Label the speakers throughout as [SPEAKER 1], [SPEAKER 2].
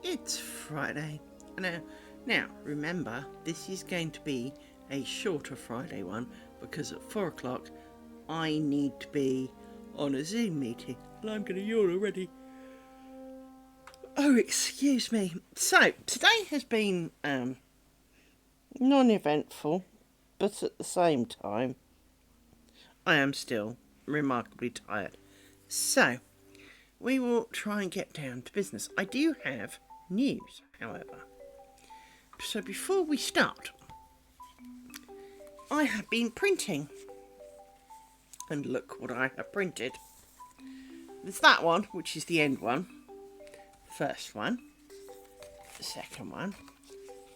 [SPEAKER 1] It's Friday. Now, remember, this is going to be a shorter Friday one because at 4 o'clock I need to be on a Zoom meeting. And I'm going to yawn already. Oh, excuse me. So, today has been non-eventful, but at the same time, I am still remarkably tired. So, we will try and get down to business. I do have news, however. So before we start, I have been printing. And look what I have printed. There's that one, which is the end one. First one. The second one.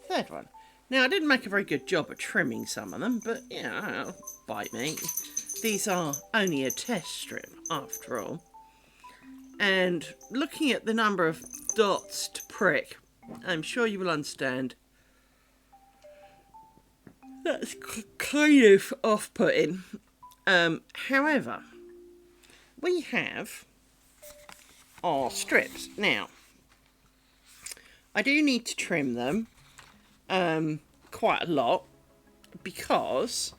[SPEAKER 1] Third one. Now, I didn't make a very good job of trimming some of them, but, you know, bite me. These are only a test strip, after all. And looking at the number of dots to prick, I'm sure you will understand that's kind of off-putting. However, we have our strips. Now, I do need to trim them quite a lot because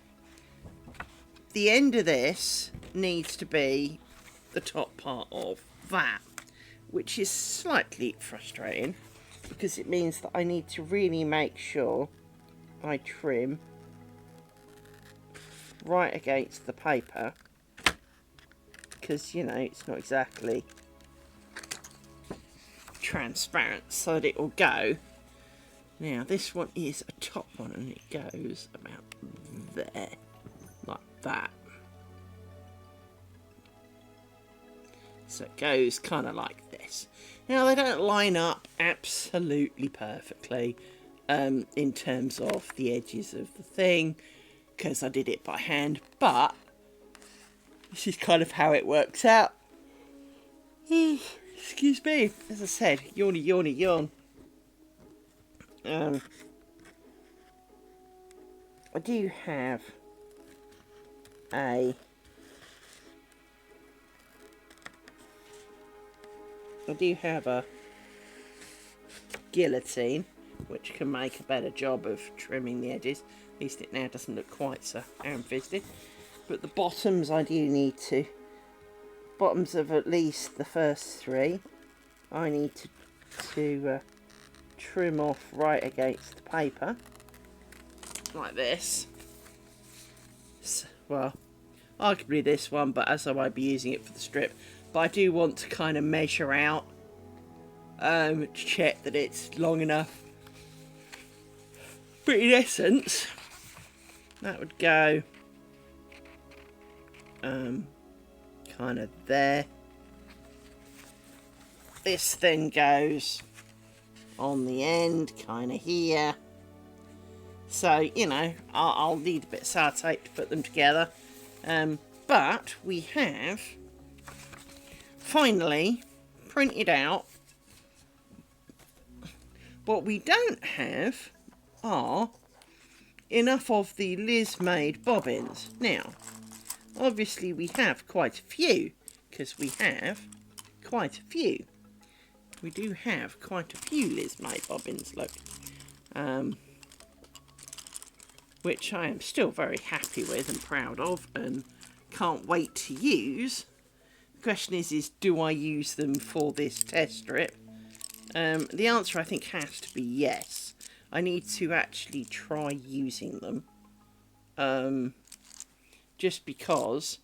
[SPEAKER 1] the end of this needs to be the top part of that, which is slightly frustrating because it means that I need to really make sure I trim right against the paper because, you know, it's not exactly transparent so that it will go. Now, this one is a top one and it goes about there, like that. So it goes kind of like this. Now, they don't line up absolutely perfectly in terms of the edges of the thing, because I did it by hand, but this is kind of how it works out. Excuse me, as I said, yawny, yawny, yawn. I do have a guillotine, which can make a better job of trimming the edges. At least it now doesn't look quite so ham-fisted. But the bottoms I do need to, bottoms of at least the first three, I need to trim off right against the paper, like this. So, well, arguably this one, but as I won't be using it for the strip, but I do want to kind of measure out to check that it's long enough. But in essence, that would go kind of there. This then goes on the end, kind of here. So, you know, I'll need a bit of sellotape to put them together. But we have finally printed out. What we don't have are enough of the Liz made bobbins. Now, obviously we have quite a few, because we have quite a few. We do have quite a few Liz made bobbins, look. Which I am still very happy with and proud of and can't wait to use. The question is do I use them for this test strip? The answer I think has to be yes. I need to actually try using them. Just because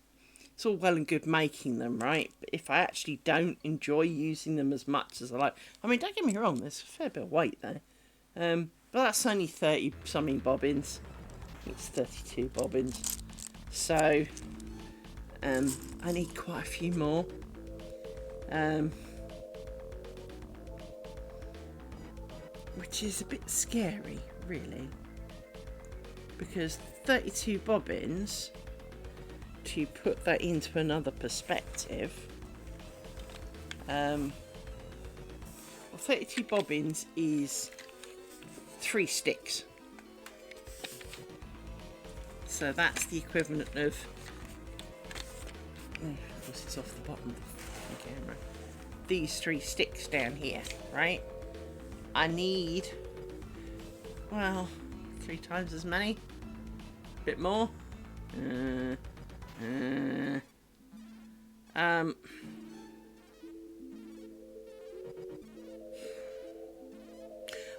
[SPEAKER 1] it's all well and good making them, right? But if I actually don't enjoy using them as much as I like... I mean, don't get me wrong, there's a fair bit of weight there. But that's only 30-something bobbins. I think it's 32 bobbins. So, I need quite a few more. Which is a bit scary, really. Because 32 bobbins, to put that into another perspective, 32 bobbins is 3 sticks. So that's the equivalent of, of course it's off the bottom of the camera, these 3 sticks down here, right? I need, well, 3 times as many. A bit more.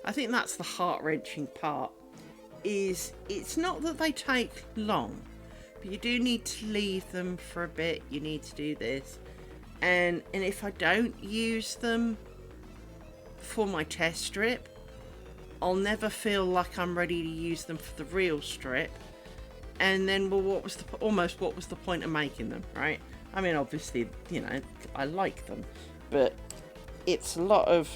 [SPEAKER 1] I think that's the heart-wrenching part, is it's not that they take long, but you do need to leave them for a bit. You need to do this. And if I don't use them for my test strip, I'll never feel like I'm ready to use them for the real strip. And then, well, what was the point of making them, right? I mean, obviously, you know, I like them, but it's a lot of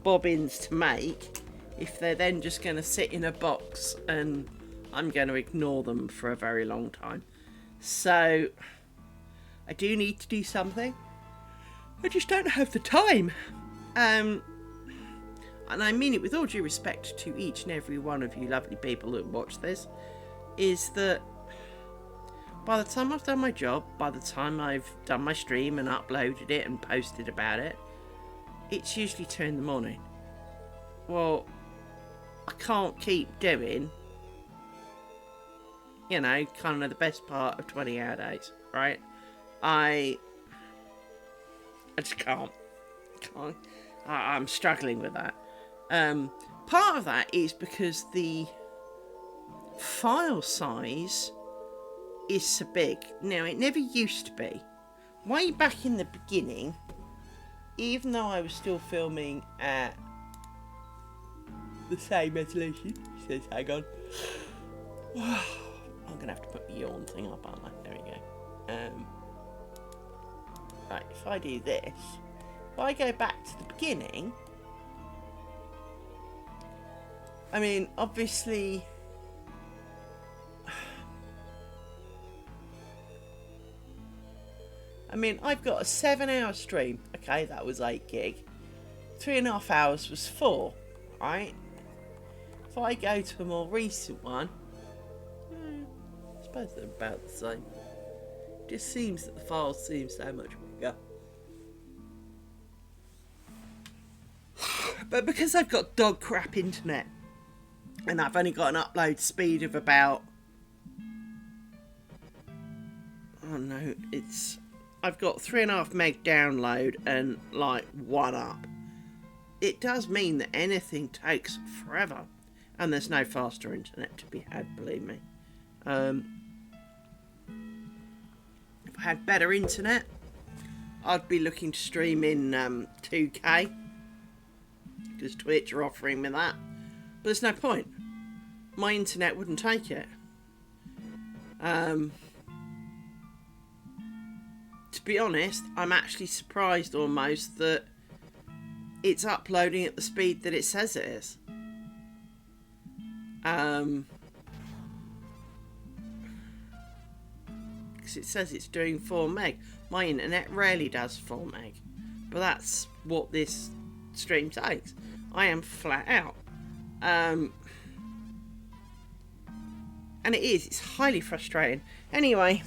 [SPEAKER 1] bobbins to make if they're then just going to sit in a box and I'm going to ignore them for a very long time. So I do need to do something. I just don't have the time. And I mean it with all due respect to each and every one of you lovely people that watch this, is that by the time I've done my job, by the time I've done my stream and uploaded it and posted about it, it's usually 2 in the morning. Well, I can't keep doing, you know, kind of the best part of 20-hour days, right? I just can't. I'm struggling with that. Part of that is because the file size is so big. Now, it never used to be. Way back in the beginning, even though I was still filming at the same resolution, he says, hang on. I'm going to have to put the yawn thing up, aren't I? There we go. Right, if I do this, if I go back to the beginning, I mean, obviously, I mean, I've got a 7-hour stream. Okay, that was 8 gig. 3.5 hours was 4, right? If I go to a more recent one, I suppose they're about the same. It just seems that the files seem so much bigger. But because I've got dog crap internet, and I've only got an upload speed of about, oh no, I've got 3.5 meg download and like 1 up. It does mean that anything takes forever, and there's no faster internet to be had, believe me. If I had better internet, I'd be looking to stream in 2K, because Twitch are offering me that. But there's no point. My internet wouldn't take it. To be honest, I'm actually surprised almost that it's uploading at the speed that it says it is. Because it says it's doing 4 meg. My internet rarely does 4 meg. But that's what this stream takes. I am flat out. And it's highly frustrating. Anyway,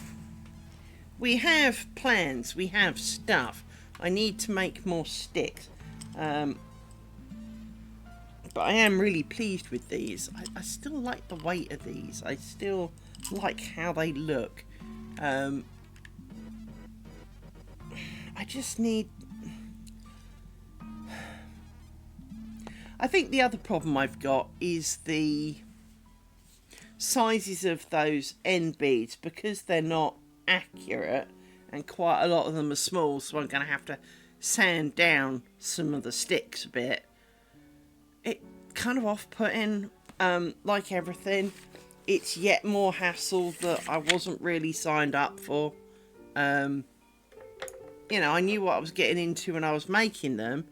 [SPEAKER 1] we have plans, we have stuff. I need to make more sticks. But I am really pleased with these. I still like the weight of these. I still like how they look. I just need... I think the other problem I've got is the sizes of those end beads, because they're not accurate and quite a lot of them are small, so I'm going to have to sand down some of the sticks a bit. It kind of off-putting, like everything. It's yet more hassle that I wasn't really signed up for. You know, I knew what I was getting into when I was making them,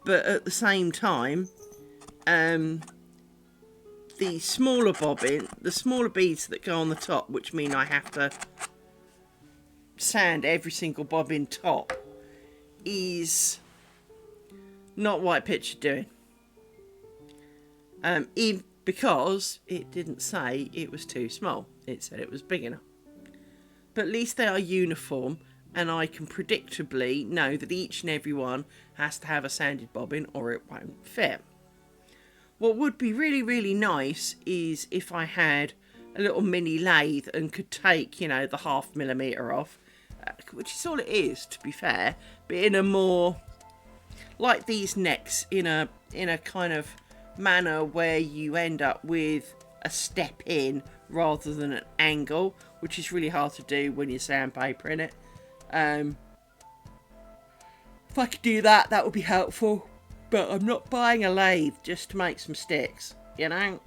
[SPEAKER 1] but at the same time, the smaller bobbin, the smaller beads that go on the top, which mean I have to sand every single bobbin top, is not what I pictured doing. Because it didn't say it was too small. It said it was big enough. But at least they are uniform, and I can predictably know that each and every one has to have a sanded bobbin or it won't fit. What would be really, really nice is if I had a little mini lathe and could take, you know, the 0.5 millimetre off, which is all it is, to be fair, but in a more, like these necks, in a kind of manner where you end up with a step in rather than an angle, which is really hard to do when you're sandpapering it. If I could do that, that would be helpful. But I'm not buying a lathe just to make some sticks, you know?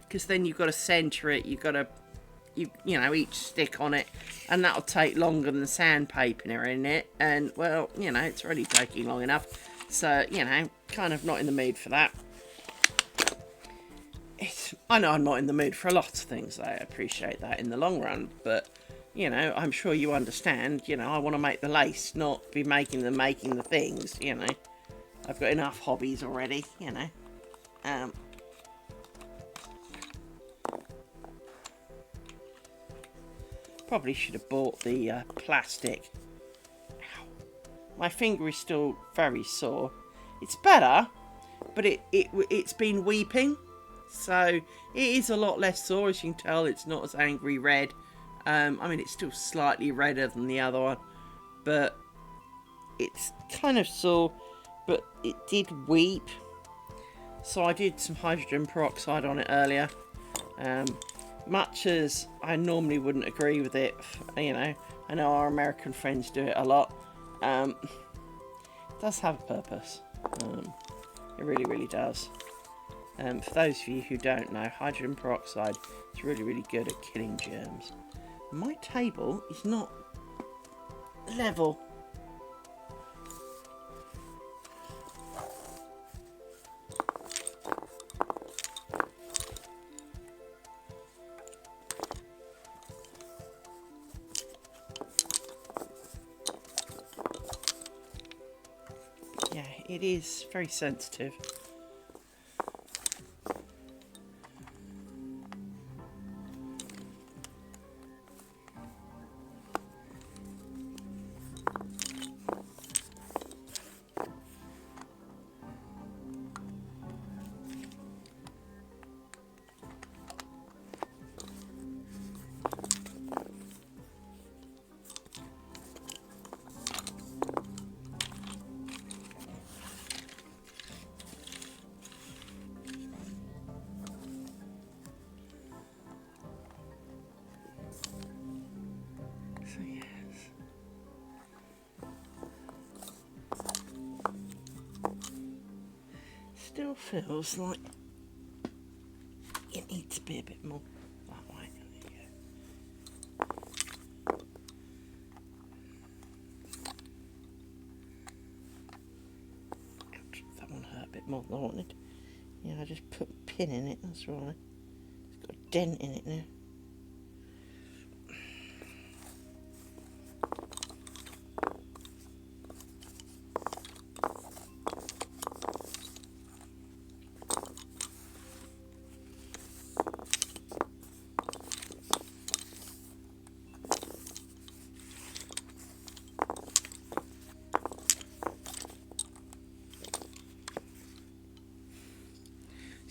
[SPEAKER 1] Because then you've got to centre it, you've got to, you know, each stick on it, and that'll take longer than sandpapering it. And, well, you know, it's already taking long enough. So, you know, kind of not in the mood for that. I know I'm not in the mood for a lot of things, I appreciate that in the long run, but, you know, I'm sure you understand, you know, I want to make the lace, not be making the things, you know. I've got enough hobbies already, you know. Probably should have bought the plastic. Ow. My finger is still very sore. It's better, but it's been weeping. So it is a lot less sore, as you can tell. It's not as angry red. I mean, it's still slightly redder than the other one, but it's kind of sore, but it did weep. So I did some hydrogen peroxide on it earlier. Much as I normally wouldn't agree with it, you know, I know our American friends do it a lot. It does have a purpose. It really, really does. For those of you who don't know, hydrogen peroxide is really, really good at killing germs. My table is not level. Yeah, it is very sensitive. Still feels like it needs to be a bit more that way. There you go. Ouch, that one hurt a bit more than I wanted. Yeah, I just put a pin in it, that's right. It's got a dent in it now.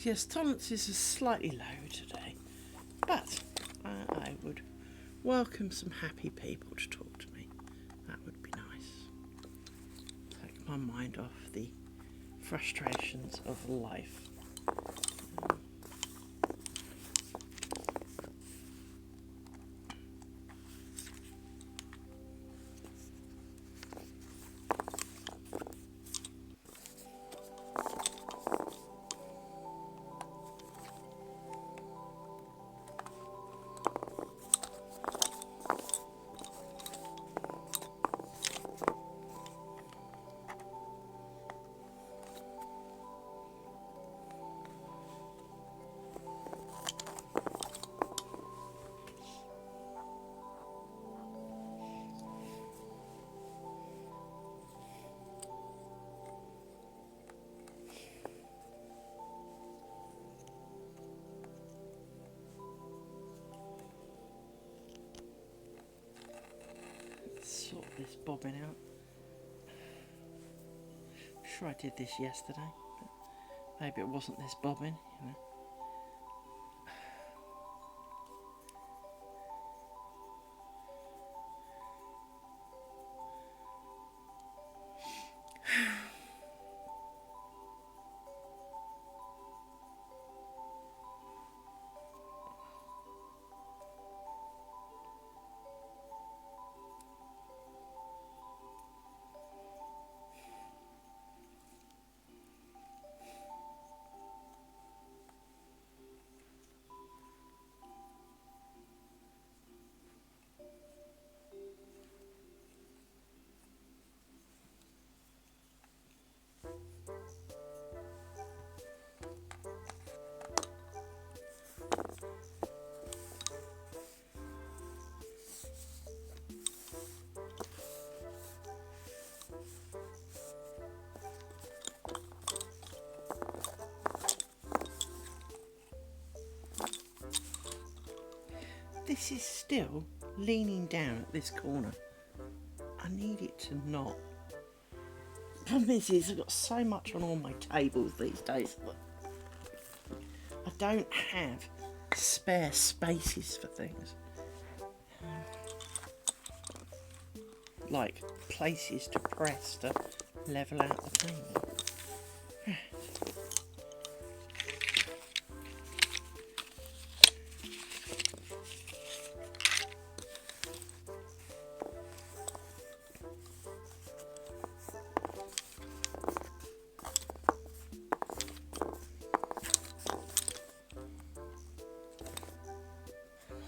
[SPEAKER 1] Yes, tolerances are slightly low today, but I would welcome some happy people to talk to me. That would be nice. Take my mind off the frustrations of life. this bobbin out. I'm sure I did this yesterday, but maybe it wasn't this bobbin, you know. This is still leaning down at this corner. I need it to not. The problem is I've got so much on all my tables these days that I don't have spare spaces for things. Like places to press to level out the table.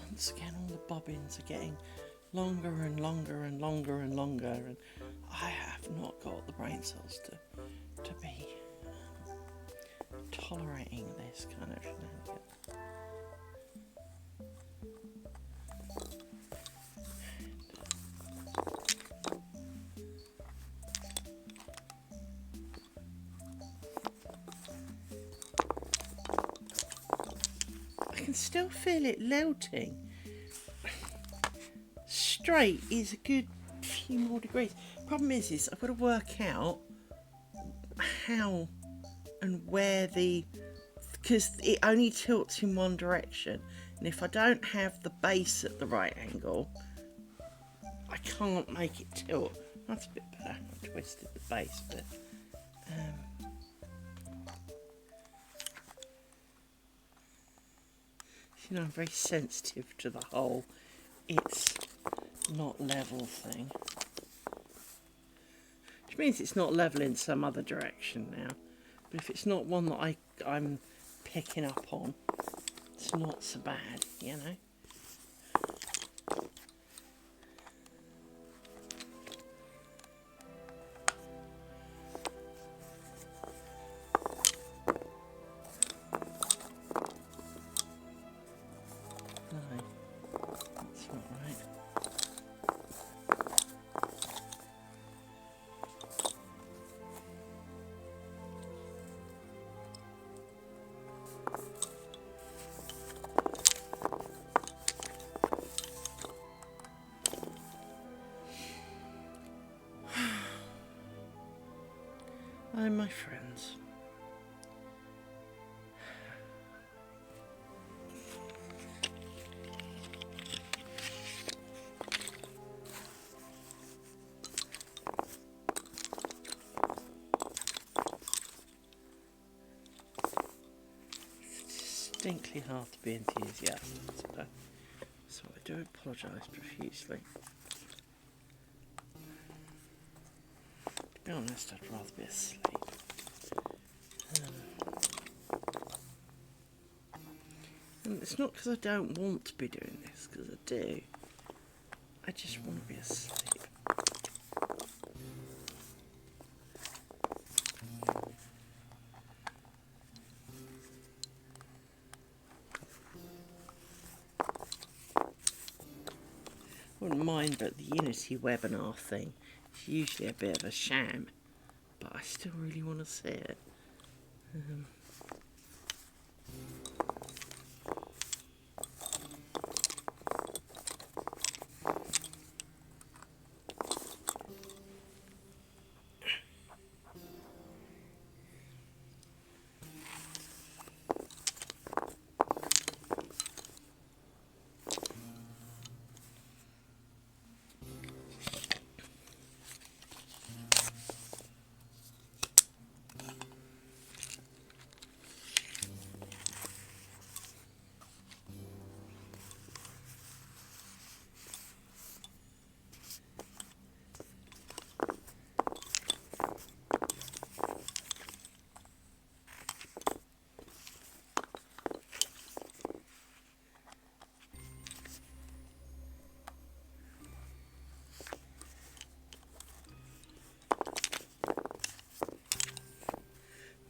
[SPEAKER 1] Once again, all the bobbins are getting longer and longer and longer and longer, and I have not got the brain cells to be tolerating this kind of shenanigans. I can still feel it lilting. Straight is a good few more degrees. Problem is I've got to work out how and where because it only tilts in one direction, and if I don't have the base at the right angle, I can't make it tilt. That's a bit better. I twisted the base a bit. You know, I'm very sensitive to the whole it's not level thing. Which means it's not level in some other direction now. But if it's not one that I'm picking up on, it's not so bad, you know. Oh, my friends. It's distinctly hard to be enthusiastic today, so I do apologise profusely. To be honest, I'd rather be asleep. And it's not because I don't want to be doing this, because I do. I just want to be asleep. I wouldn't mind, but the Unity webinar thing is usually a bit of a sham, but I still really want to see it.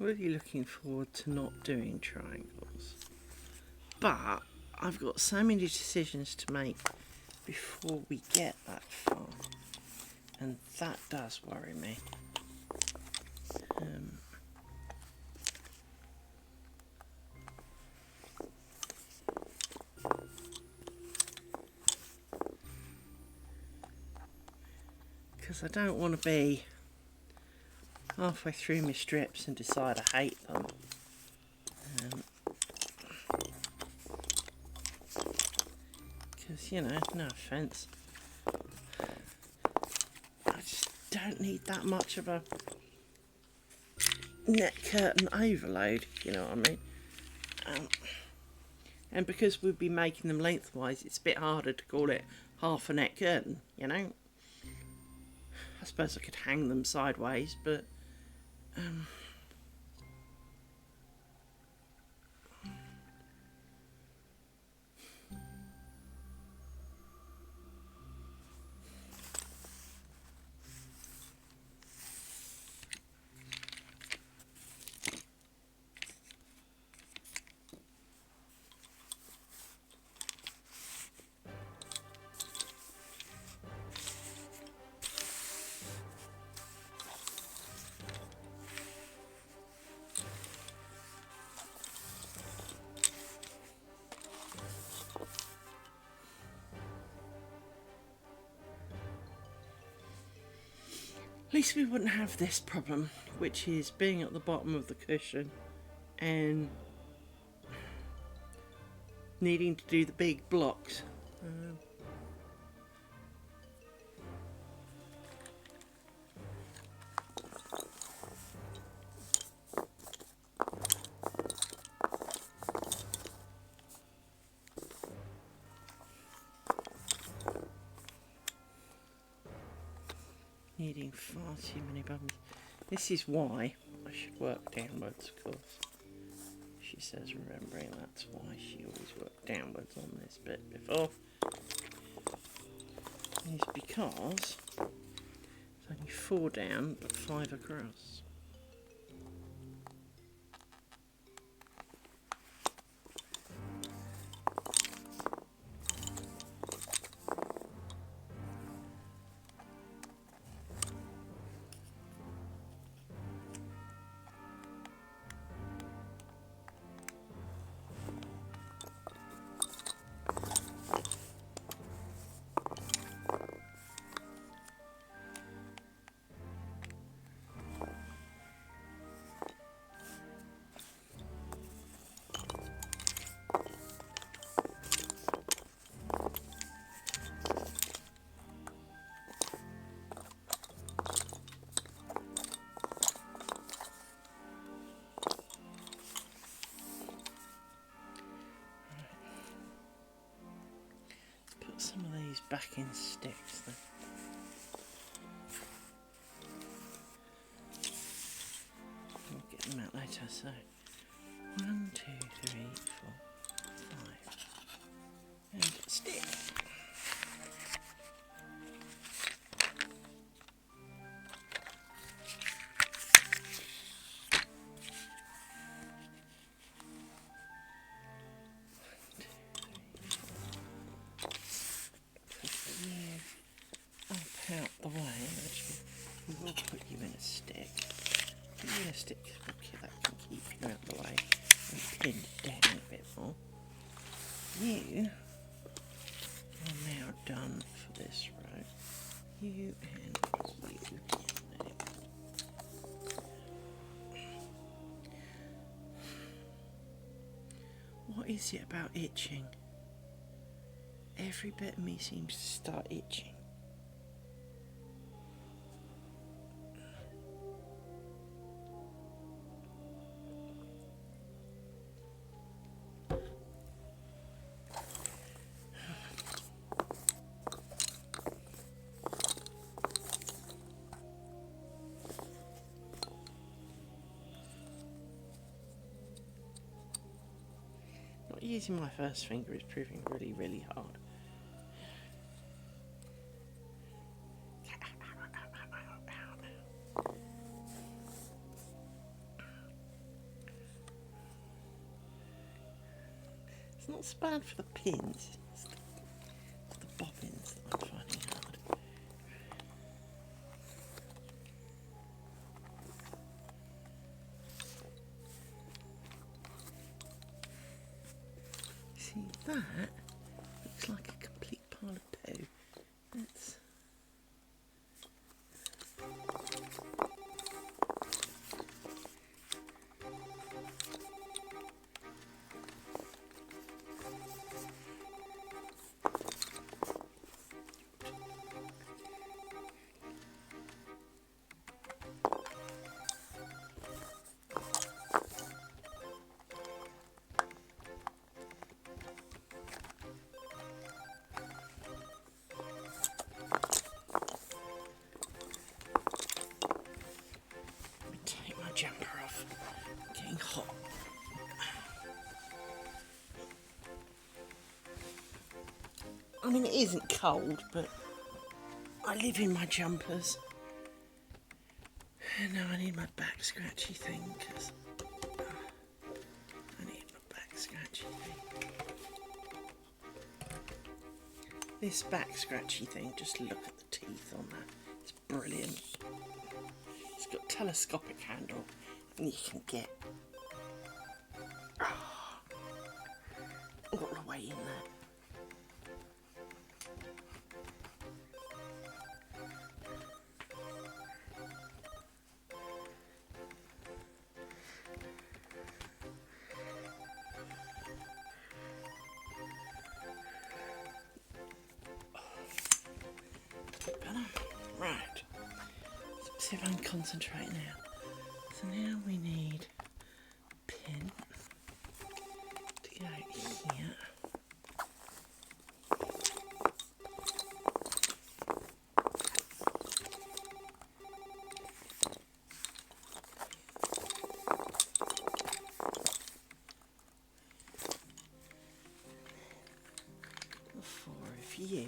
[SPEAKER 1] really looking forward to not doing triangles. But I've got so many decisions to make before we get that far. And that does worry me. Because I don't want to be halfway through my strips and decide I hate them. Because, you know, no offence, I just don't need that much of a net curtain overload, you know what I mean? And because we'd be making them lengthwise, it's a bit harder to call it half a net curtain, you know? I suppose I could hang them sideways, but at least we wouldn't have this problem, which is being at the bottom of the cushion and needing to do the big blocks. Needing far too many buttons. This is why I should work downwards, of course. She says, remembering that's why she always worked downwards on this bit before. Is because it's only 4 down but 5 across. Some of these back in sticks then. We'll get them out later, so 1, 2, 3, 4, 5 and stick. Out the way, actually, we will put you in a stick. Put you in a stick, okay, that can keep you out the way and pinned down a bit more. You are now done for this row. You and you. What is it about itching? Every bit of me seems to start itching. Using my first finger is proving really, really hard. It's not so bad for the pins, it's the bobbins that I'm finding hard. See, that looks like a complete pile of poo. Let's take my jumper off. It's getting hot. I mean, it isn't cold, but I live in my jumpers. And now I need my back scratchy thing, because I need my back scratchy thing. This back scratchy thing, just look at the teeth on that. It's brilliant. It's got a telescopic handle, and you can get all the way in there. Right, let's see if I can concentrate now. So now we need a pin to go here. For you.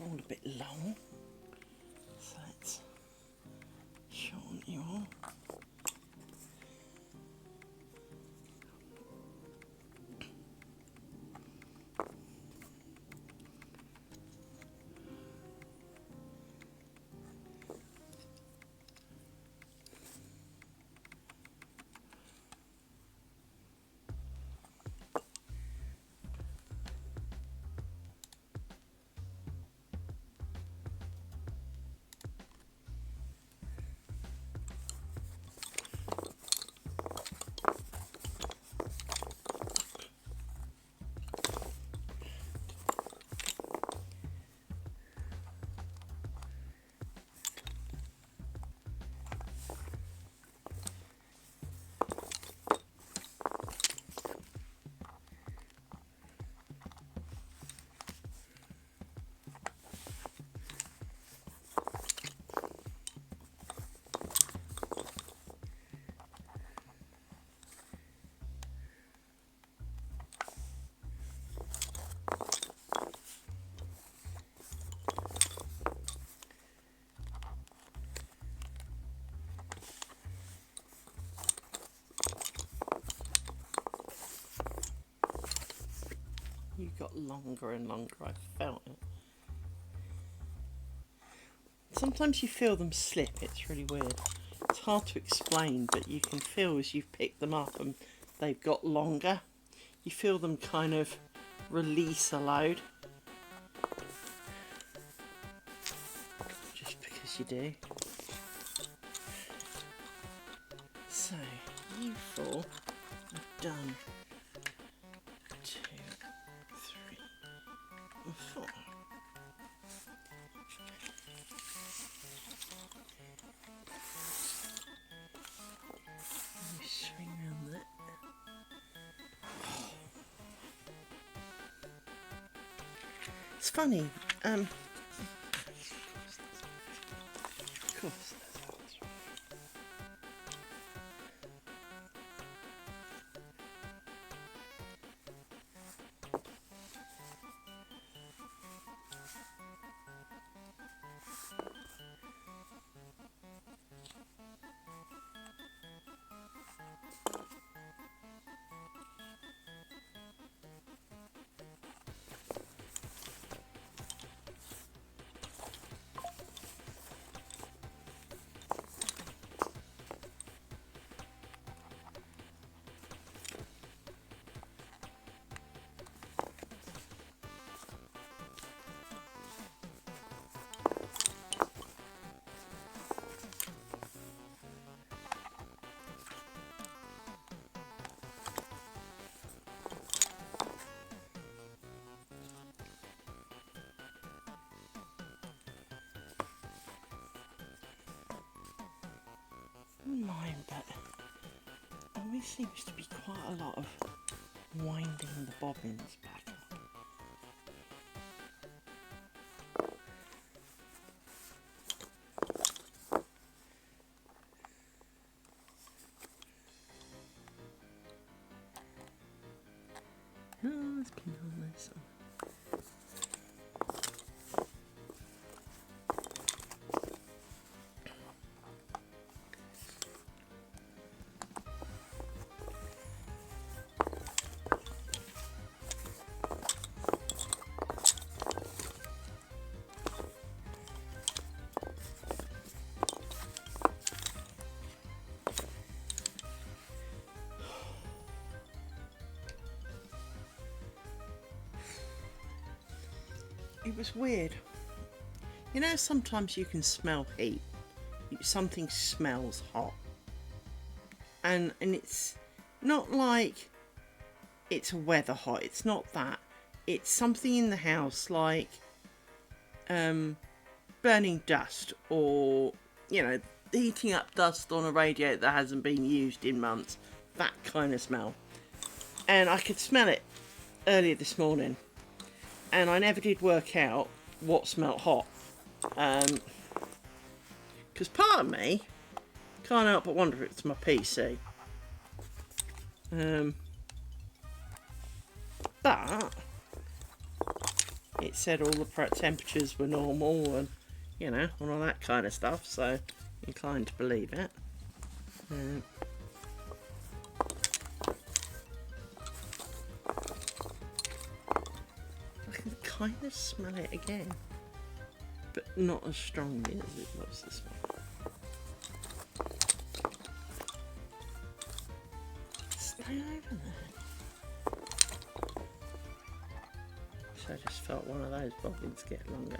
[SPEAKER 1] All a bit long, so let's shorten you all. You got longer and longer, I felt it. Sometimes you feel them slip, it's really weird. It's hard to explain, but you can feel as you've picked them up and they've got longer. You feel them kind of release a load. Just because you do. So, you four are done. 2, 3, and 4. Let me swing around that. It's funny, of course. wouldn't mind, but always seems to be quite a lot of winding the bobbins back up. Oh, let's pin on this one. It was weird. You know, sometimes you can smell heat. Something smells hot. And it's not like it's a weather hot. It's not that. It's something in the house like burning dust, or, you know, heating up dust on a radiator that hasn't been used in months. That kind of smell. And I could smell it earlier this morning. And I never did work out what smelt hot. Because part of me can't help but wonder if it's my PC. But it said all the temperatures were normal and, you know, and all that kind of stuff. So, inclined to believe it. Kind of smell it again, but not as strongly as it was this one. Stay over there. So I just felt one of those bobbins get longer.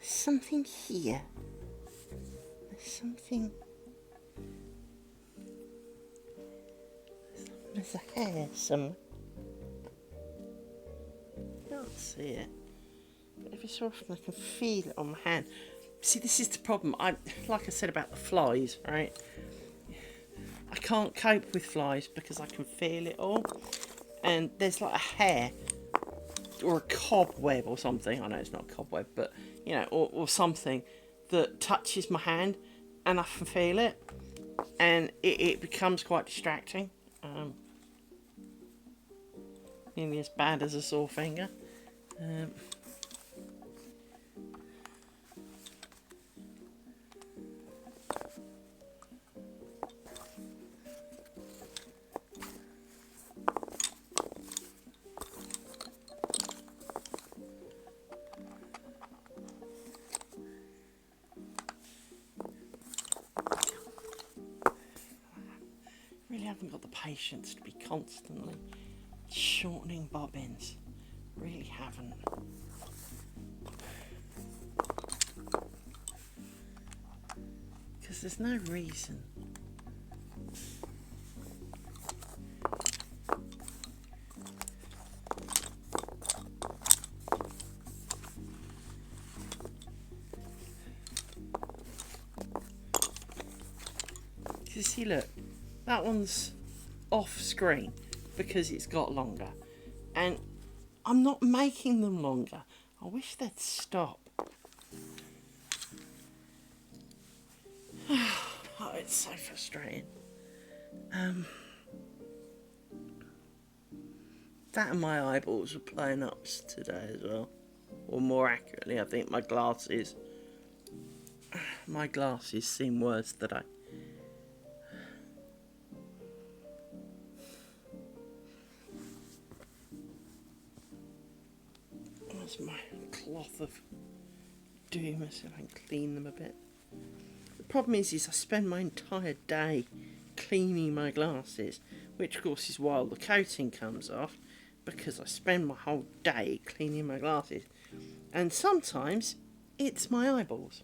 [SPEAKER 1] Something here. There's something. There's a hair somewhere. Can't see it. But every so often I can feel it on my hand. See, this is the problem. Like I said about the flies, right? I can't cope with flies because I can feel it all. And there's like a hair or a cobweb or something. I know it's not a cobweb, but you know, or something that touches my hand and I can feel it, and it becomes quite distracting. Nearly as bad as a sore finger. Really haven't got the patience to be constantly shortening bobbins. Really haven't. Because there's no reason. You see, look, that one's off screen because it's got longer, and I'm not making them longer. I wish they'd stop. Oh, it's so frustrating. That and my eyeballs were playing up today as well. Or more accurately, I think my glasses seem worse today. That's my cloth of doom. I see if I can clean them a bit. The problem is I spend my entire day cleaning my glasses, which of course is while the coating comes off, because I spend my whole day cleaning my glasses. And sometimes it's my eyeballs.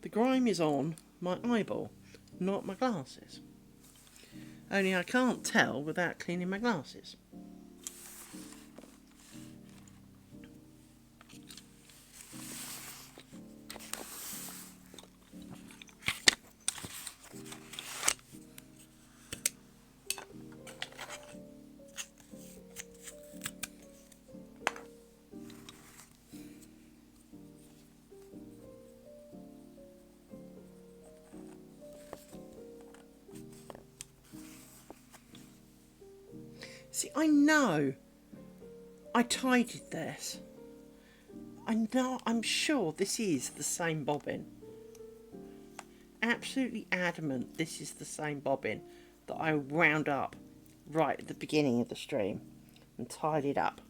[SPEAKER 1] The grime is on my eyeball, not my glasses. Only I can't tell without cleaning my glasses. See, I know I tidied this. I'm sure this is the same bobbin. Absolutely adamant this is the same bobbin that I wound up right at the beginning of the stream and tidied up.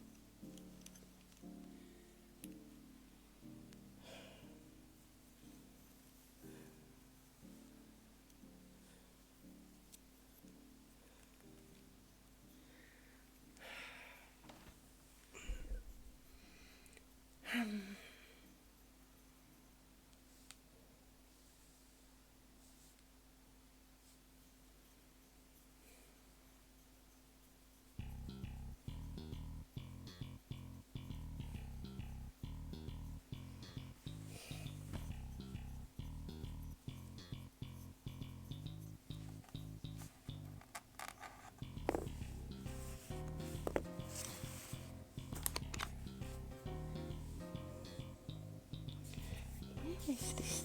[SPEAKER 1] Where is this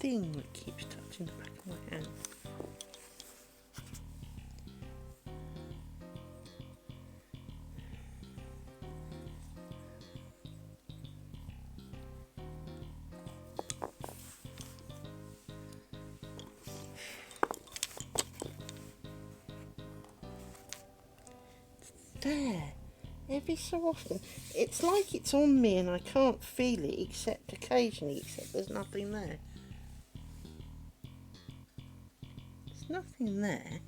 [SPEAKER 1] thing that keeps touching the back of my hand? There, every so often. It's like it's on me and I can't feel it except occasionally, except there's nothing there. There's nothing there.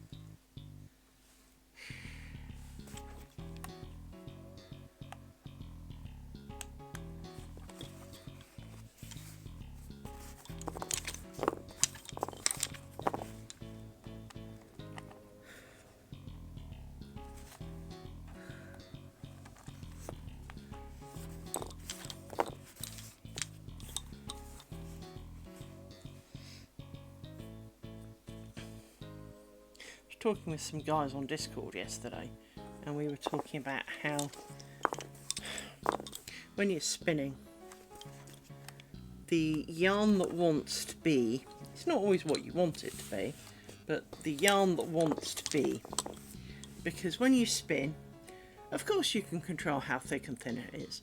[SPEAKER 1] Talking with some guys on Discord yesterday, and we were talking about how when you're spinning, the yarn that wants to be, it's not always what you want it to be, but the yarn that wants to be, because when you spin, of course you can control how thick and thin it is,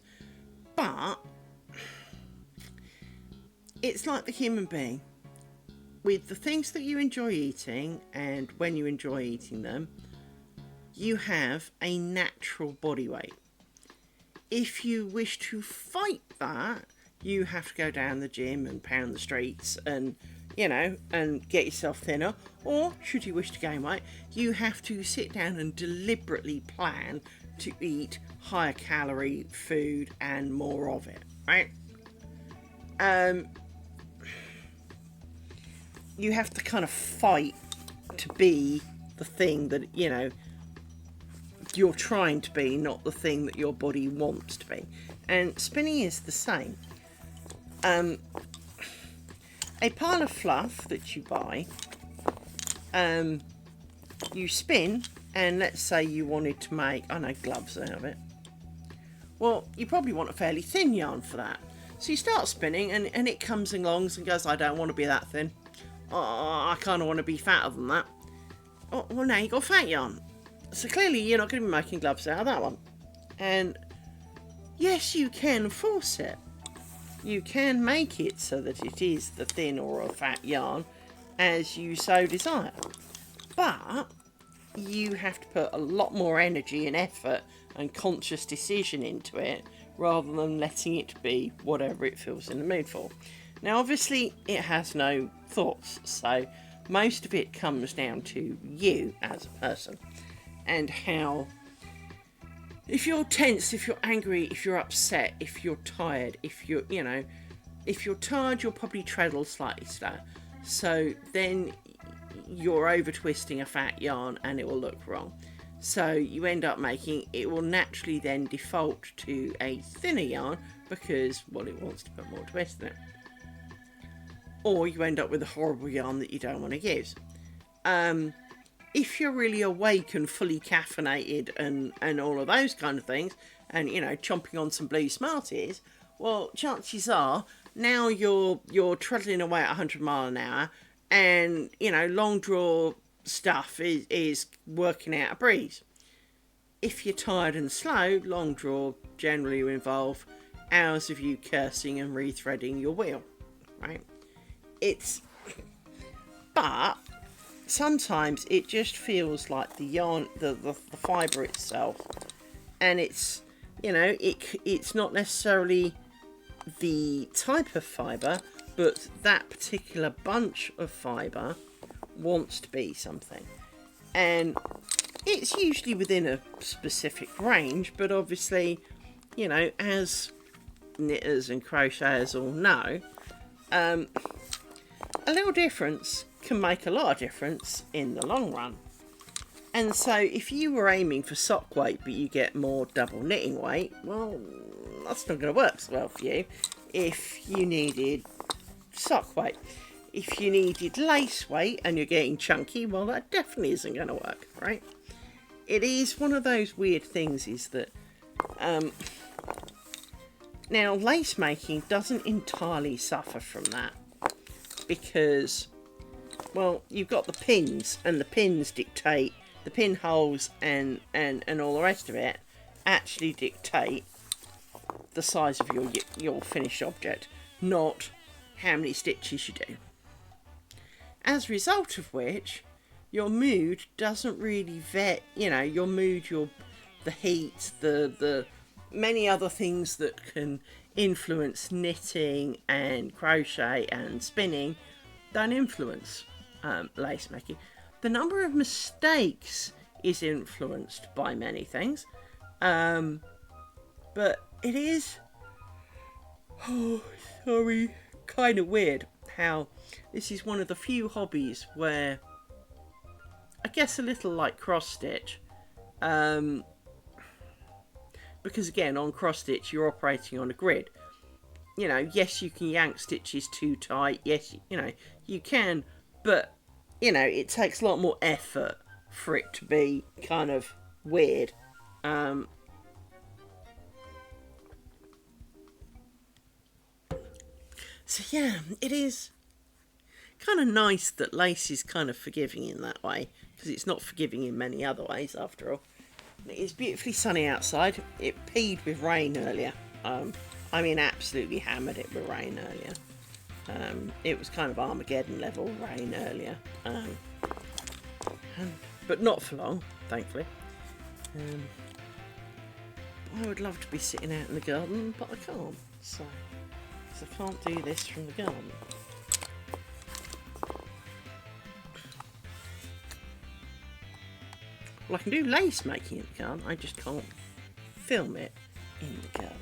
[SPEAKER 1] but it's like the human being. With the things that you enjoy eating, and when you enjoy eating them, you have a natural body weight. If you wish to fight that, you have to go down the gym and pound the streets and, you know, and get yourself thinner. Or, should you wish to gain weight, you have to sit down and deliberately plan to eat higher calorie food and more of it, right? You have to kind of fight to be the thing that, you know, you're trying to be, not the thing that your body wants to be. And spinning is the same. A pile of fluff that you buy, you spin, and let's say you wanted to make, I know, gloves out of it. Well, you probably want a fairly thin yarn for that. So you start spinning, and it comes along and goes, I don't want to be that thin. Oh, I kind of want to be fatter than that. Oh, well, now you got fat yarn. So clearly you're not going to be making gloves out of that one. And yes, you can force it. You can make it so that it is the thin or a fat yarn as you so desire. But you have to put a lot more energy and effort and conscious decision into it rather than letting it be whatever it feels in the mood for. Now, obviously, it has no thoughts, so most of it comes down to you as a person and how, if you're tense, if you're angry, if you're upset, if you're tired, if you're tired, you'll probably treadle slightly slower. So then you're over twisting a fat yarn and it will look wrong. So you end up making, it will naturally then default to a thinner yarn because, well, it wants to put more twist in it. Or you end up with a horrible yarn that you don't want to use. If you're really awake and fully caffeinated and all of those kind of things, and, chomping on some blue Smarties, well, chances are now you're trundling away at 100 miles an hour, and, long draw stuff is working out a breeze. If you're tired and slow, long draw generally will involve hours of you cursing and rethreading your wheel, right? But sometimes it just feels like the yarn, the fibre itself, and it's, it's not necessarily the type of fibre, but that particular bunch of fibre wants to be something. And it's usually within a specific range, but obviously, as knitters and crocheters all know, a little difference can make a lot of difference in the long run. And so if you were aiming for sock weight but you get more double knitting weight, well, that's not going to work so well for you. If you needed sock weight, if you needed lace weight and you're getting chunky, well, that definitely isn't going to work, right? It is one of those weird things is that now lace making doesn't entirely suffer from that, because, well, you've got the pins, and the pins dictate, the pinholes and all the rest of it actually dictate the size of your finished object, not how many stitches you do. As a result of which, your mood doesn't really vet, your mood, the heat, the many other things that can influence knitting and crochet and spinning don't influence lace making. The number of mistakes is influenced by many things, but it is kind of weird how this is one of the few hobbies where, I guess a little like cross stitch, because again on cross stitch you're operating on a grid. Yes, you can yank stitches too tight, yes, you can, but it takes a lot more effort for it to be kind of weird. So yeah, it is kind of nice that lace is kind of forgiving in that way, because it's not forgiving in many other ways after all. It is beautifully sunny outside. It peed with rain earlier. Absolutely hammered it with rain earlier. It was kind of Armageddon level rain earlier. But not for long, thankfully. I would love to be sitting out in the garden, but I can't. So I can't do this from the garden. Well, I can do lace making in the garden, I just can't film it in the garden.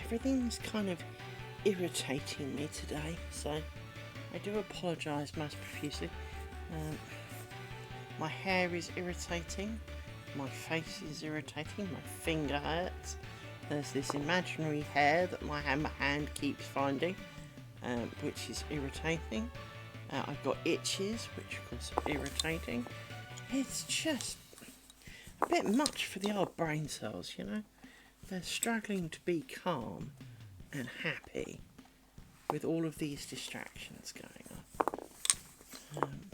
[SPEAKER 1] everything's kind of irritating me today, so I do apologise most profusely. My hair is irritating, my face is irritating, my finger hurts. There's this imaginary hair that my hand keeps finding, which is irritating. I've got itches, which of course are irritating. It's just a bit much for the old brain cells, you know. They're struggling to be calm and happy with all of these distractions going on.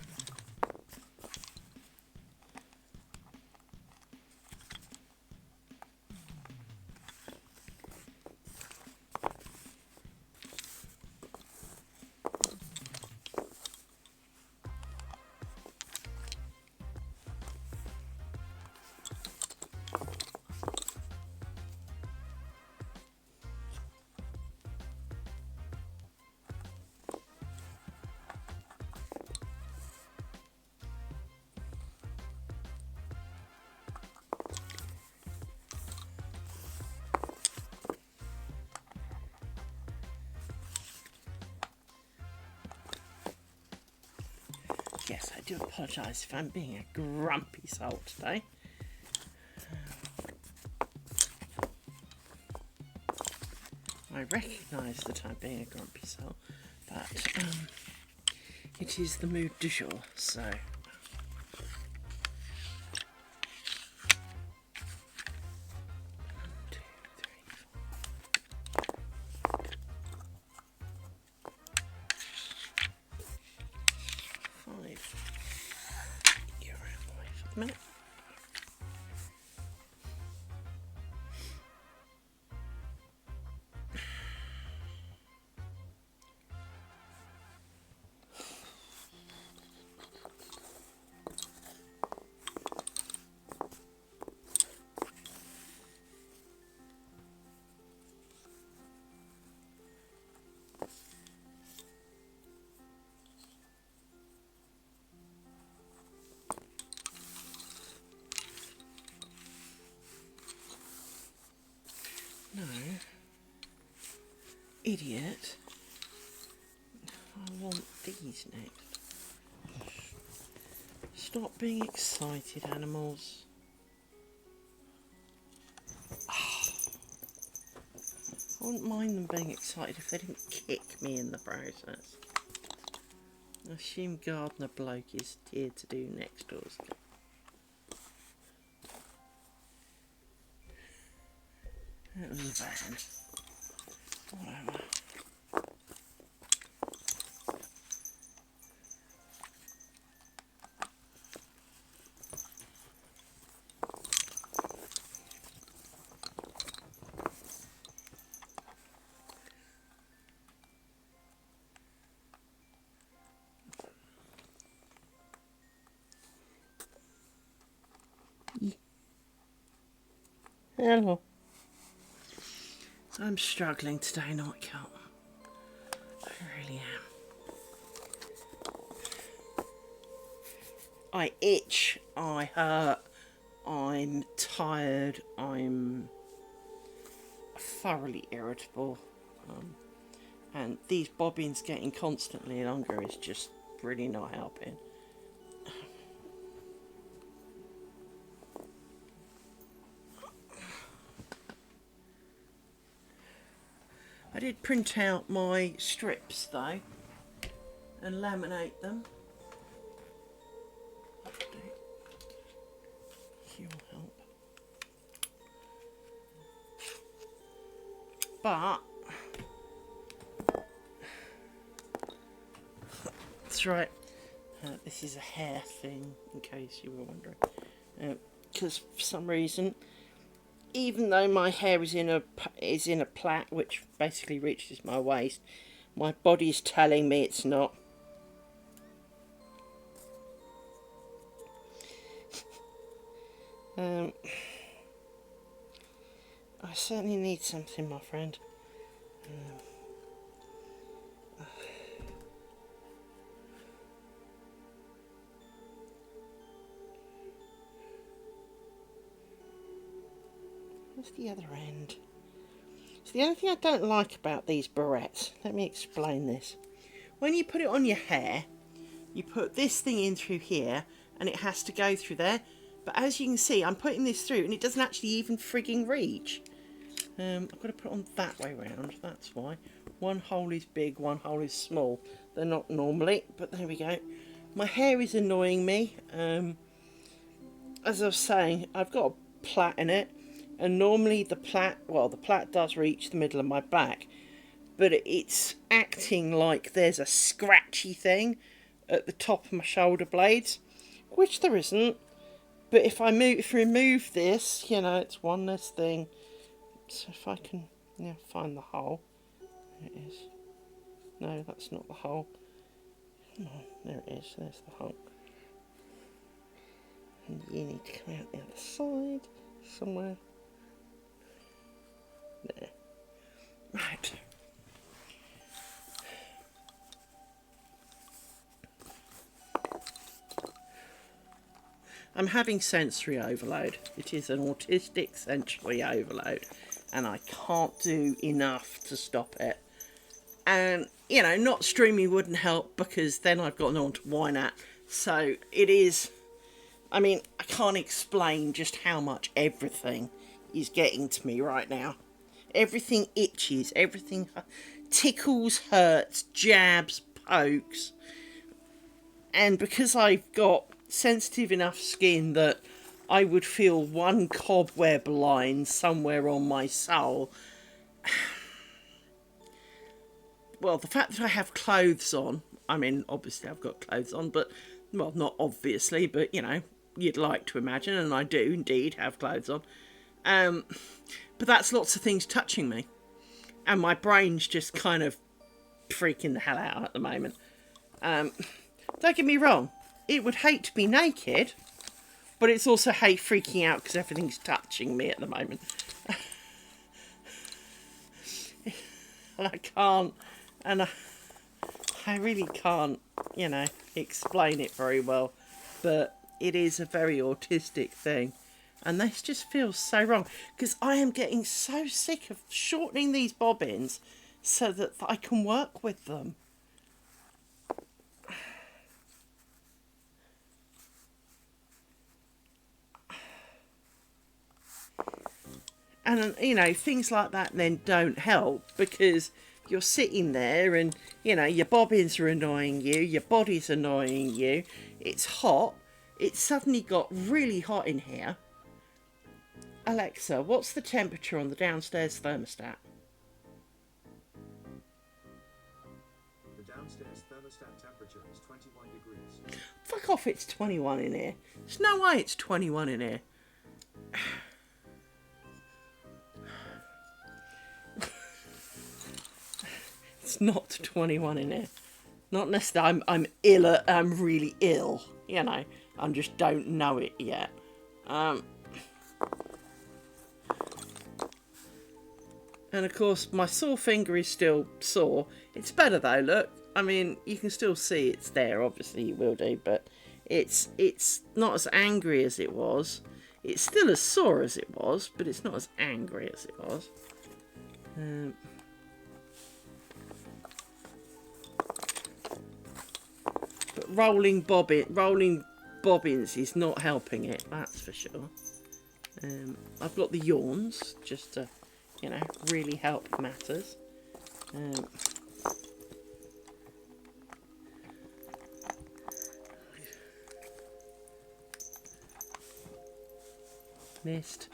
[SPEAKER 1] Yes, I do apologise if I'm being a grumpy soul today. I recognise that I'm being a grumpy soul, but it is the mood du jour, so... 5. Get around the way for the minute. No. Idiot. I want these next. Stop being excited, animals. I wouldn't mind them being excited if they didn't kick me in the process. I assume gardener bloke is here to do next door's. That was a van. Whatever. Hello. I'm struggling today, Nightcap. I really am. I itch, I hurt, I'm tired, I'm thoroughly irritable. And these bobbins getting constantly longer is just really not helping. I did print out my strips though and laminate them. He'll help. But that's right. This is a hair thing, in case you were wondering. Because for some reason, even though my hair is in a plait which basically reaches my waist, my body's telling me it's not. I certainly need something, my friend. Where's the other end? the only thing I don't like about these barrettes, let me explain this. When you put it on your hair, you put this thing in through here and it has to go through there. But as you can see, I'm putting this through and it doesn't actually even frigging reach. I've got to put it on that way round, that's why. One hole is big, one hole is small. They're not normally, but there we go. My hair is annoying me. As I was saying, I've got a plait in it. And normally the plait, well, the plait does reach the middle of my back. But it's acting like there's a scratchy thing at the top of my shoulder blades. Which there isn't. But if I remove this, you know, it's one less thing. So if I can, yeah, find the hole. There it is. No, that's not the hole. Come on, there it is. There's the hole. And you need to come out the other side somewhere. There. Right. I'm having sensory overload. It is an autistic sensory overload. And I can't do enough to stop it. And, you know, not streaming wouldn't help because then I've got no one to whine at. So it is, I mean, I can't explain just how much everything is getting to me right now. Everything itches, everything tickles, hurts, jabs, pokes. And because I've got sensitive enough skin that I would feel one cobweb line somewhere on my soul. Well, the fact that I have clothes on, I mean, obviously I've got clothes on, but, well, not obviously, but, you know, you'd like to imagine, and I do indeed have clothes on. But that's lots of things touching me. And my brain's just kind of freaking the hell out at the moment. Don't get me wrong, it would hate to be naked, but it's also hate freaking out because everything's touching me at the moment. And I can't, and I really can't, you know, explain it very well. But it is a very autistic thing. And this just feels so wrong. Because I am getting so sick of shortening these bobbins so that I can work with them. And, you know, things like that then don't help because you're sitting there and, you know, your bobbins are annoying you, your body's annoying you, it's hot, it's suddenly got really hot in here. Alexa, what's the temperature on the downstairs thermostat?
[SPEAKER 2] The downstairs thermostat temperature is 21 degrees.
[SPEAKER 1] Fuck off, it's 21 in here. There's no way it's 21 in here. It's not 21 in here. Not unless I'm ill. I'm really ill. You know, I just don't know it yet. And of course, my sore finger is still sore. It's better though. Look, I mean, you can still see it's there. Obviously, you will do, but it's not as angry as it was. It's still as sore as it was, but it's not as angry as it was. But rolling bobbins is not helping it, that's for sure. I've got the yawns, just to, you know, really help matters. Missed.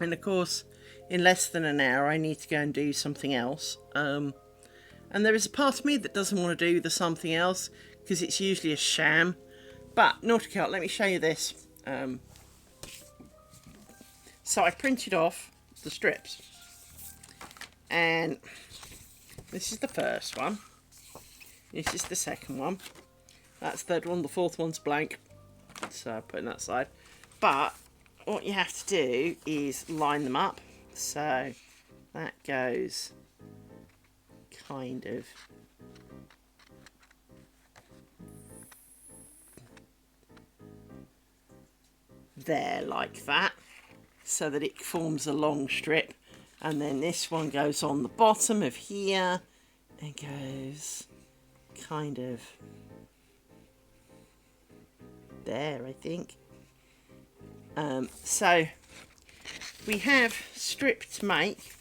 [SPEAKER 1] And of course, in less than an hour, I need to go and do something else. And there is a part of me that doesn't want to do the something else, because it's usually a sham. But, Naughty Cat, let me show you this. So I printed off the strips. And this is the first one. This is the second one. That's the third one. The fourth one's blank. So putting that aside. But what you have to do is line them up. So that goes kind of there like that, so that it forms a long strip. And then this one goes on the bottom of here and goes kind of there, I think. So we have strip to make.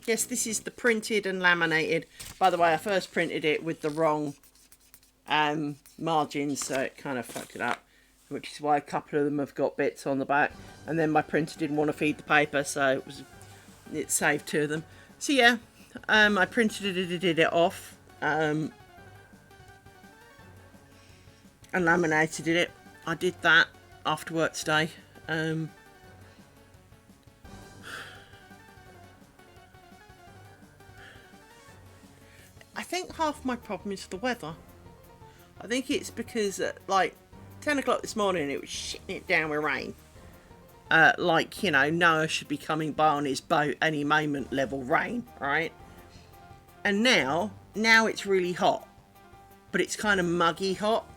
[SPEAKER 1] Yes, this is the printed and laminated. By the way, I first printed it with the wrong margins, so it kind of fucked it up, which is why a couple of them have got bits on the back. And then my printer didn't want to feed the paper, so it saved 2 of them. So yeah, I printed it, did it off, and laminated it. I did that after work today. I think half my problem is the weather. I think it's because at like 10 o'clock this morning it was shitting it down with rain. Like, you know, Noah should be coming by on his boat any moment level rain, right? And now it's really hot. But it's kind of muggy hot.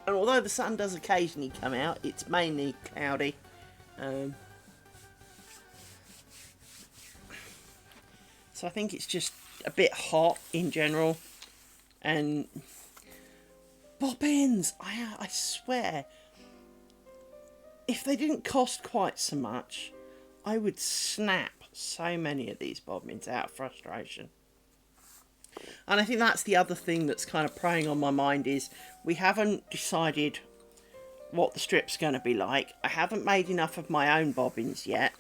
[SPEAKER 1] And although the sun does occasionally come out, it's mainly cloudy. So I think it's just a bit hot in general. And bobbins, I swear, if they didn't cost quite so much, I would snap so many of these bobbins out of frustration. And I think that's the other thing that's kind of preying on my mind is we haven't decided what the strip's going to be like. I haven't made enough of my own bobbins yet,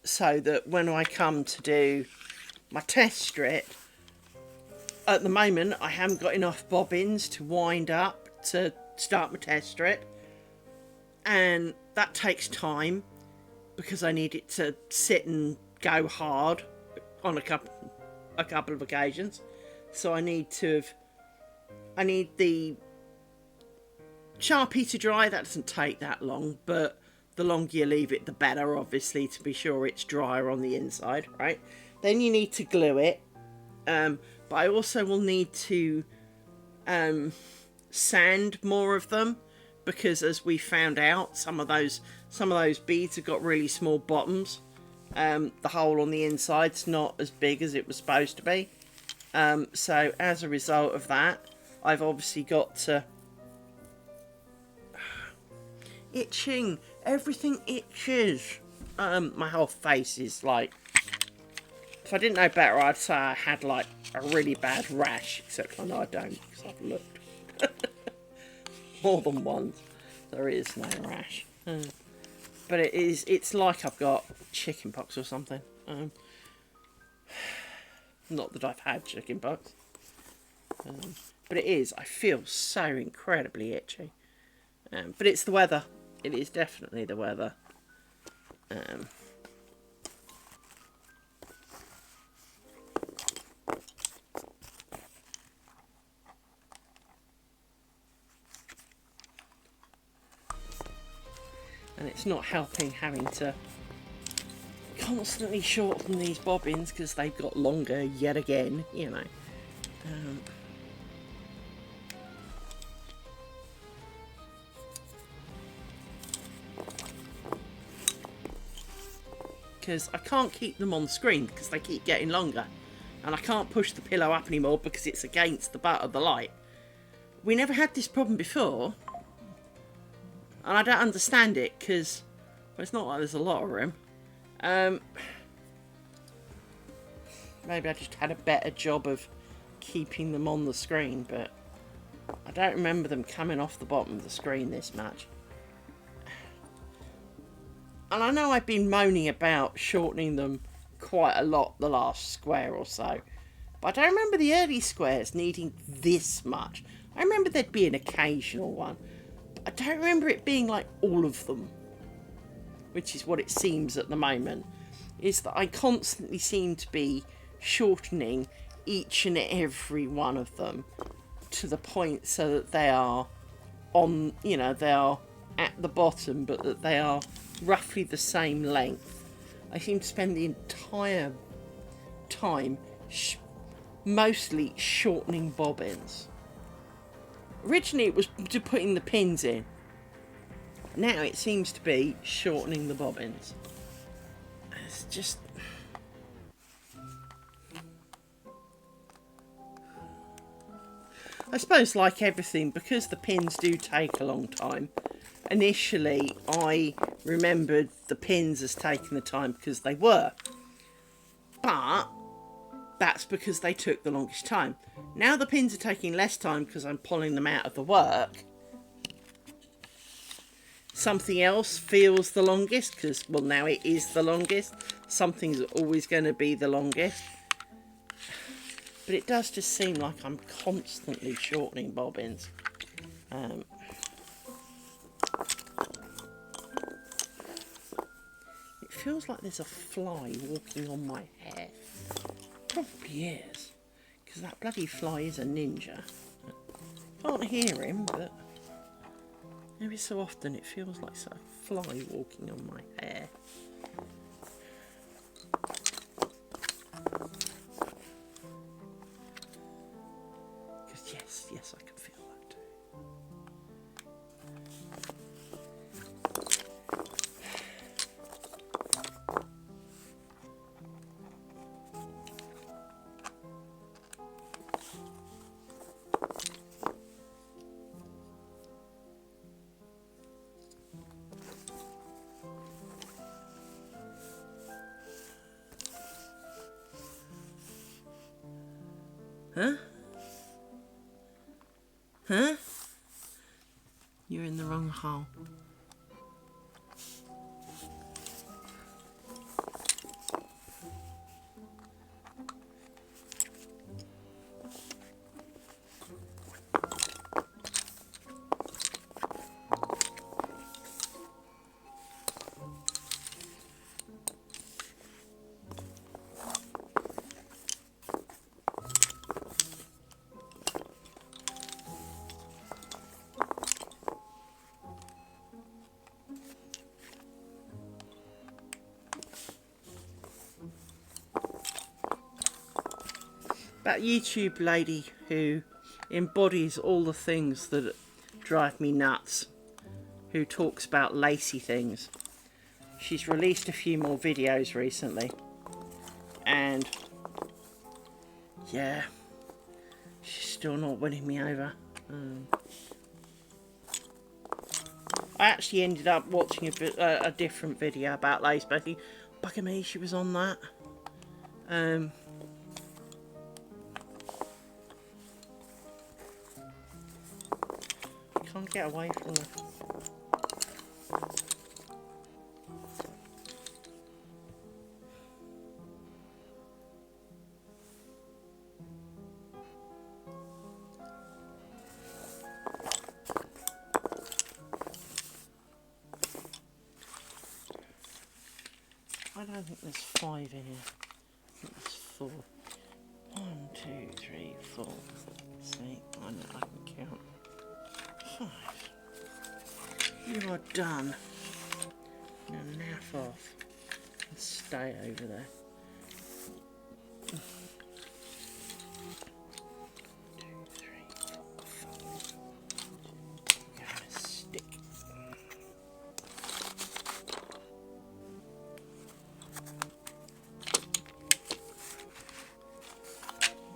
[SPEAKER 1] so that when I come to do my test strip, at the moment I haven't got enough bobbins to wind up to start my test strip, and that takes time because I need it to sit and go hard on a couple of occasions. So I need the Sharpie to dry. That doesn't take that long, but the longer you leave it, the better, obviously, to be sure it's drier on the inside, right? Then you need to glue it. But I also will need to sand more of them, because as we found out, some of those beads have got really small bottoms. The hole on the inside's not as big as it was supposed to be. So as a result of that, I've obviously got to... Itching. Everything itches. My whole face is like... If I didn't know better, I'd say I had like a really bad rash. Except I know I don't, because I've looked. More than once. There is no rash. But it's like I've got chicken pox or something. Not that I've had chicken pox. But it is. I feel so incredibly itchy. But it's the weather. It is definitely the weather. And it's not helping having to constantly shorten these bobbins because they've got longer yet again, you know. Because I can't keep them on screen because they keep getting longer. And I can't push the pillow up anymore because it's against the butt of the light. We never had this problem before. And I don't understand it because, well, it's not like there's a lot of room. Maybe I just had a better job of keeping them on the screen, but I don't remember them coming off the bottom of the screen this much. And I know I've been moaning about shortening them quite a lot the last square or so, but I don't remember the early squares needing this much. I remember there'd be an occasional one. I don't remember it being like all of them, which is what it seems at the moment, is that I constantly seem to be shortening each and every one of them to the point so that they are on, you know, they are at the bottom, but that they are roughly the same length. I seem to spend the entire time mostly shortening bobbins. Originally it was to putting the pins in. Now it seems to be shortening the bobbins. It's just... I suppose, like everything, because the pins do take a long time, initially I remembered the pins as taking the time because they were. But that's because they took the longest time. Now the pins are taking less time because I'm pulling them out of the work. Something else feels the longest because, well, now it is the longest. Something's always going to be the longest. But it does just seem like I'm constantly shortening bobbins. It feels like there's a fly walking on my hair. Probably is. Because that bloody fly is a ninja. Can't hear him, but every so often it feels like a fly walking on my hair. Yes, I can feel that too. Huh? Huh? You're in the wrong hole. That YouTube lady who embodies all the things that drive me nuts, who talks about lacy things. She's released a few more videos recently, and yeah, she's still not winning me over. I actually ended up watching a different video about lace, but I think, bugger me, she was on that. Can't get away from her. I don't think there's 5 in here. I think there's 4. 1, 2, 3, 4. See, I know I can count. 5. You are done. Now naff off and stay over there. 2, 3, 4, 5. Got a stick.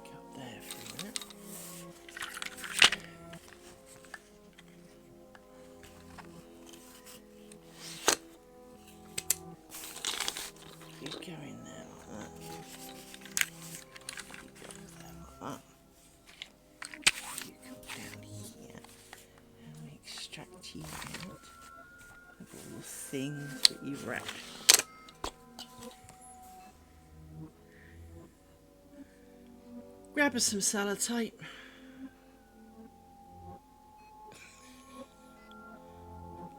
[SPEAKER 1] Go up there for a minute. You go in there like that. You go there like that. You come down here and we extract you out of all the things that you've wrapped. Grab us some sellotape.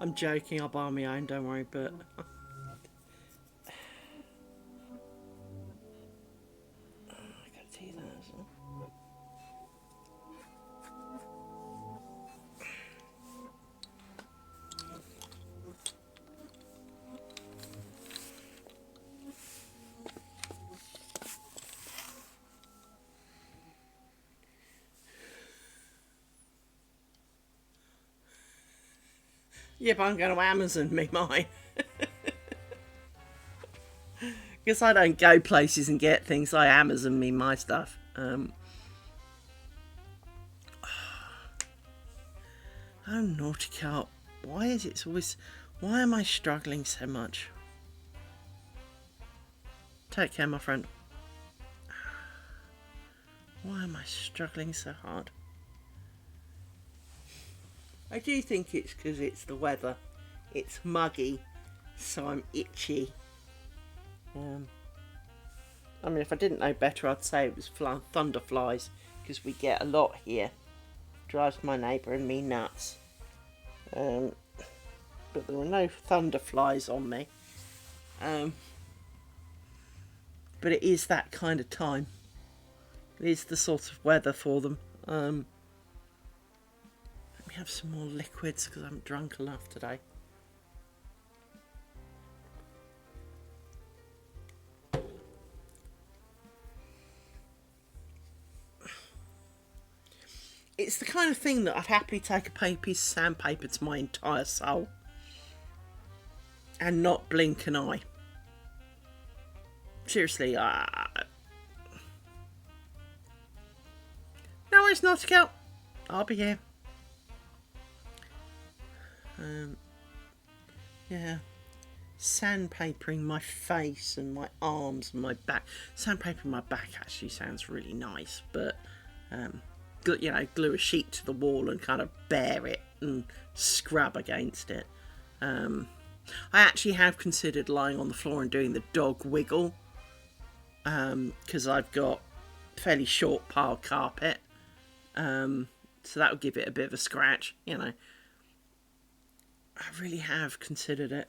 [SPEAKER 1] I'm joking, I'll buy my own, don't worry, but... I gotta do that as well. Yeah, but I'm going to Amazon me mine. Because I don't go places and get things. I Amazon me my stuff. Oh, naughty cat. Why is it always... Why am I struggling so much? Take care, my friend. Why am I struggling so hard? I do think it's because it's the weather. It's muggy, so I'm itchy. I mean, if I didn't know better, I'd say it was thunder flies, because we get a lot here. Drives my neighbour and me nuts. But there were no thunder flies on me. But it is that kind of time. It is the sort of weather for them. Let me have some more liquids because I haven't drunk enough today. It's the kind of thing that I'd happily take a piece of sandpaper to my entire soul and not blink an eye. Seriously, no, it's not a cow. I'll be here. Yeah, sandpapering my face and my arms and my back. Sandpapering my back actually sounds really nice, but you know, glue a sheet to the wall and kind of bare it and scrub against it. I actually have considered lying on the floor and doing the dog wiggle, because I've got fairly short pile carpet, so that would give it a bit of a scratch, you know. I really have considered it.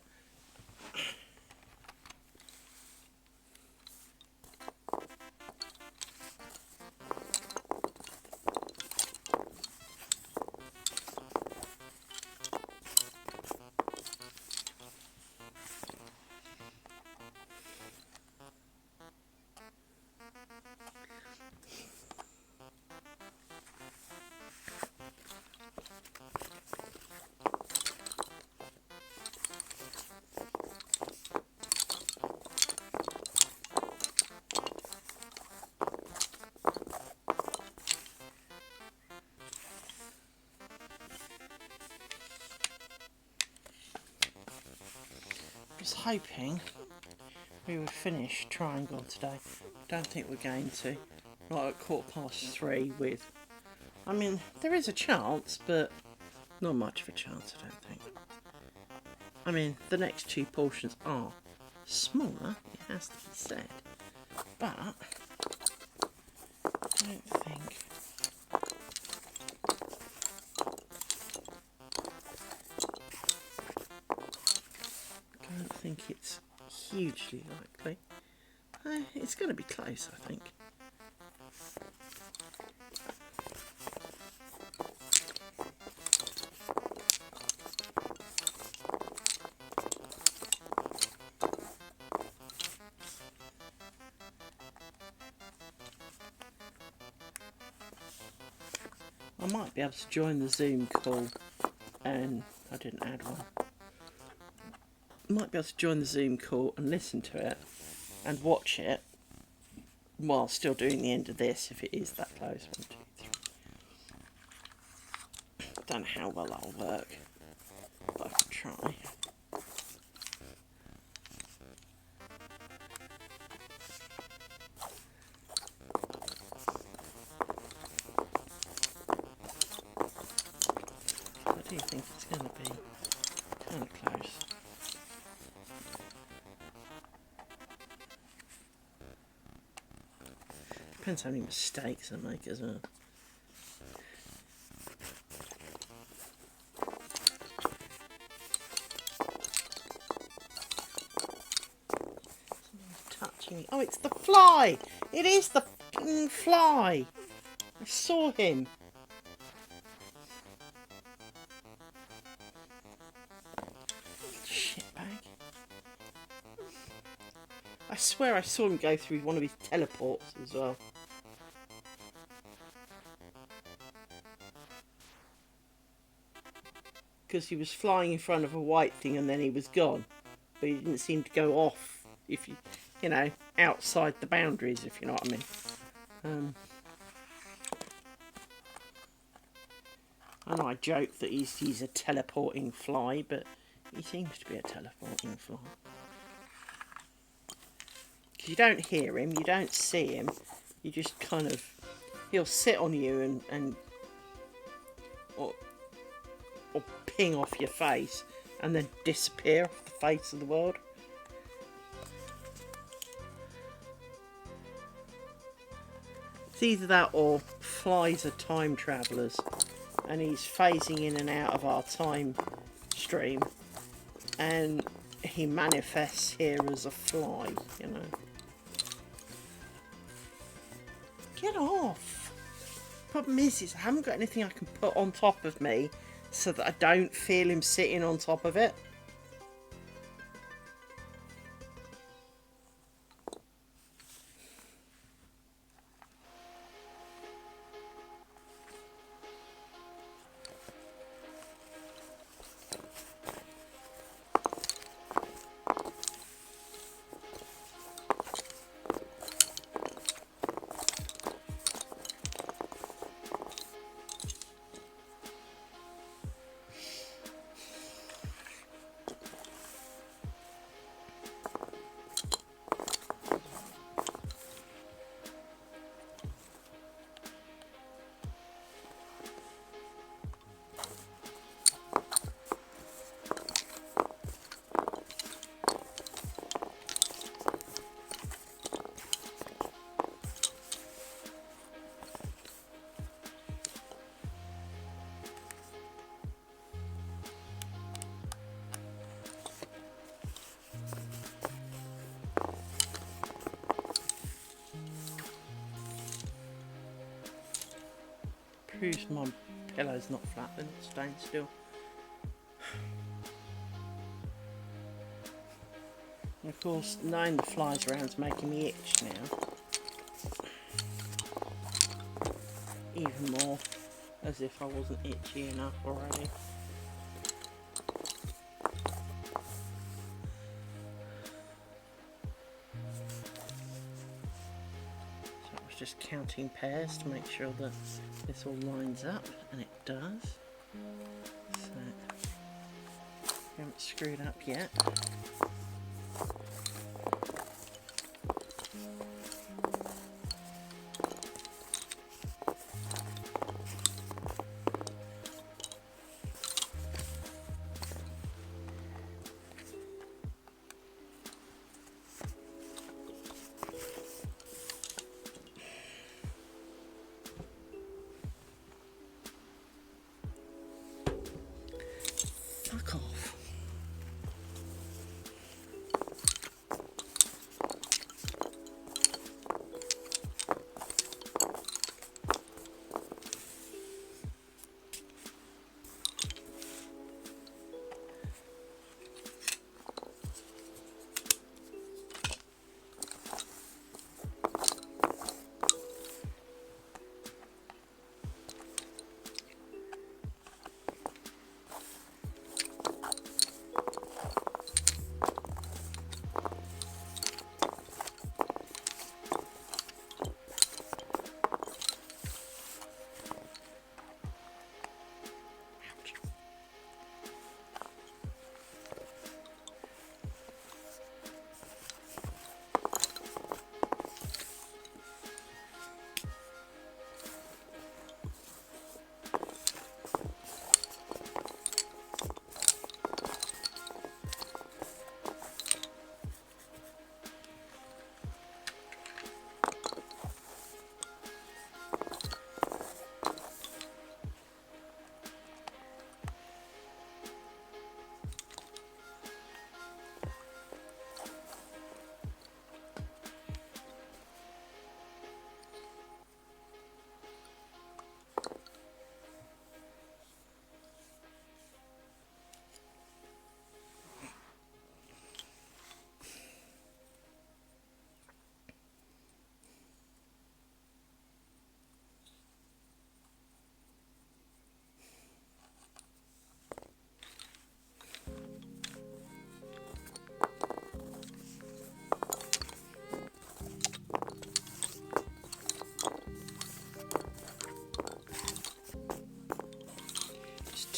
[SPEAKER 1] I was hoping we would finish Triangle today. Don't think we're going to. Not at 3:15 with... I mean, there is a chance, but not much of a chance, I don't think. I mean, the next two portions are smaller, it has to be said. But I don't think it's hugely likely. It's going to be close, I think. I might be able to join the Zoom call, and I didn't add one. I might be able to join the Zoom call and listen to it and watch it while still doing the end of this, if it is that close. 1, 2, 3. Don't know how well that'll work, but I can try. I do think it's going to be kind of close. Depends how many mistakes I make as well. Oh, it's the fly. It is the fucking fly. I saw him. Shitbag. I swear I saw him go through one of his teleports as well. Because he was flying in front of a white thing and then he was gone. But he didn't seem to go off, if you know, outside the boundaries, if you know what I mean. I know I joke that he's a teleporting fly, but he seems to be a teleporting fly. Because you don't hear him, you don't see him, you just kind of... He'll sit on you and or ping off your face and then disappear off the face of the world. It's either that or flies are time travellers and he's phasing in and out of our time stream and he manifests here as a fly, you know. Get off! Problem is I haven't got anything I can put on top of me so that I don't feel him sitting on top of it. Proves my pillow's not flat then, it's staying still. And of course, knowing the flies around's making me itch now. Even more, as if I wasn't itchy enough already. Just counting pairs to make sure that this all lines up, and it does. So, we haven't screwed up yet. Fuck off.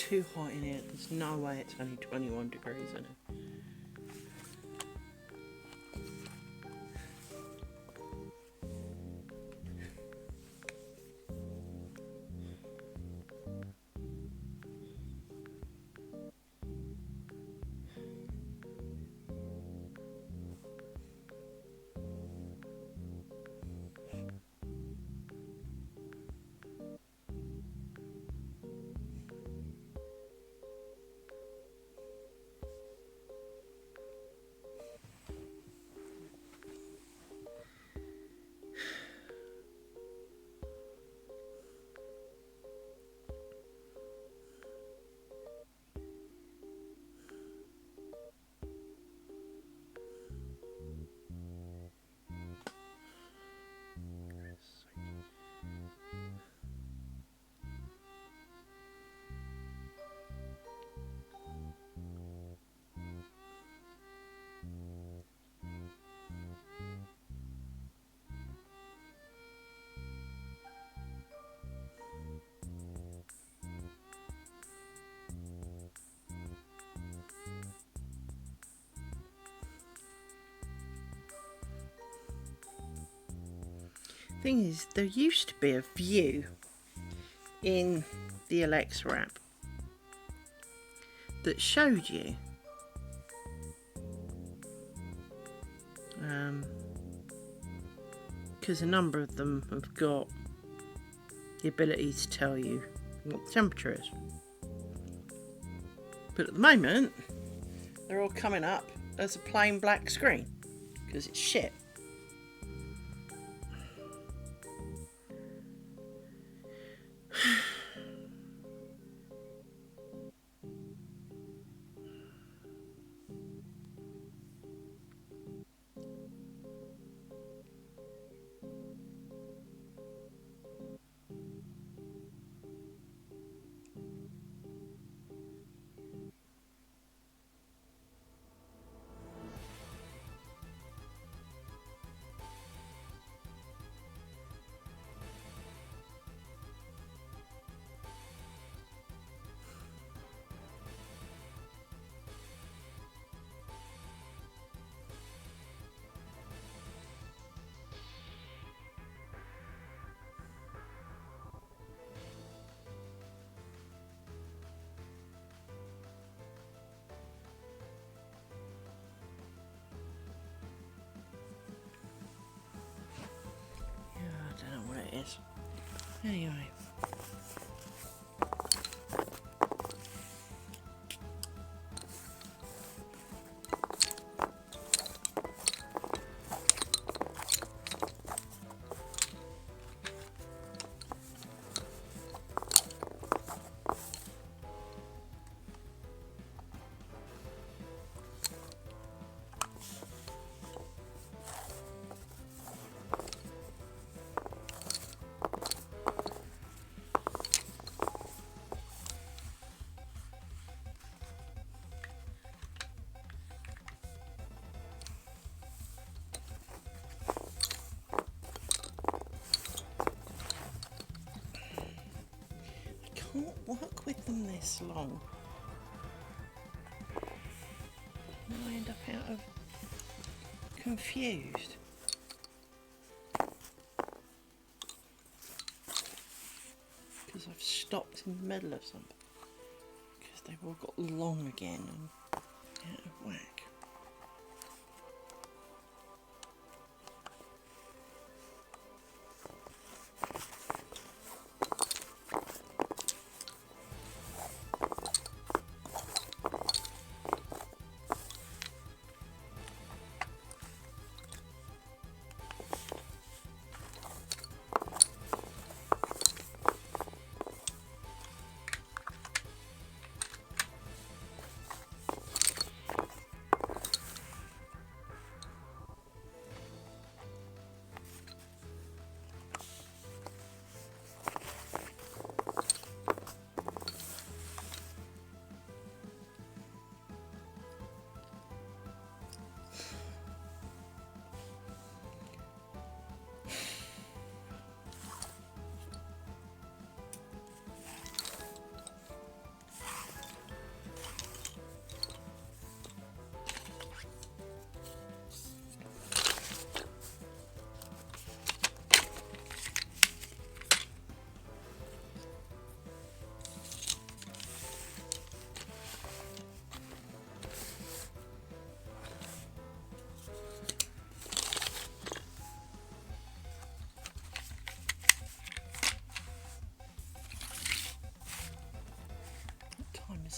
[SPEAKER 1] too hot in here. There's no way it's only 21 degrees in it. Thing is, there used to be a view in the Alexa app that showed you because a number of them have got the ability to tell you what the temperature is, but at the moment they're all coming up as a plain black screen because it's shit. Is. Anyway. Can't work with them this long. Now I end up out of confused. Because I've stopped in the middle of something. Because they've all got long again and out of whack.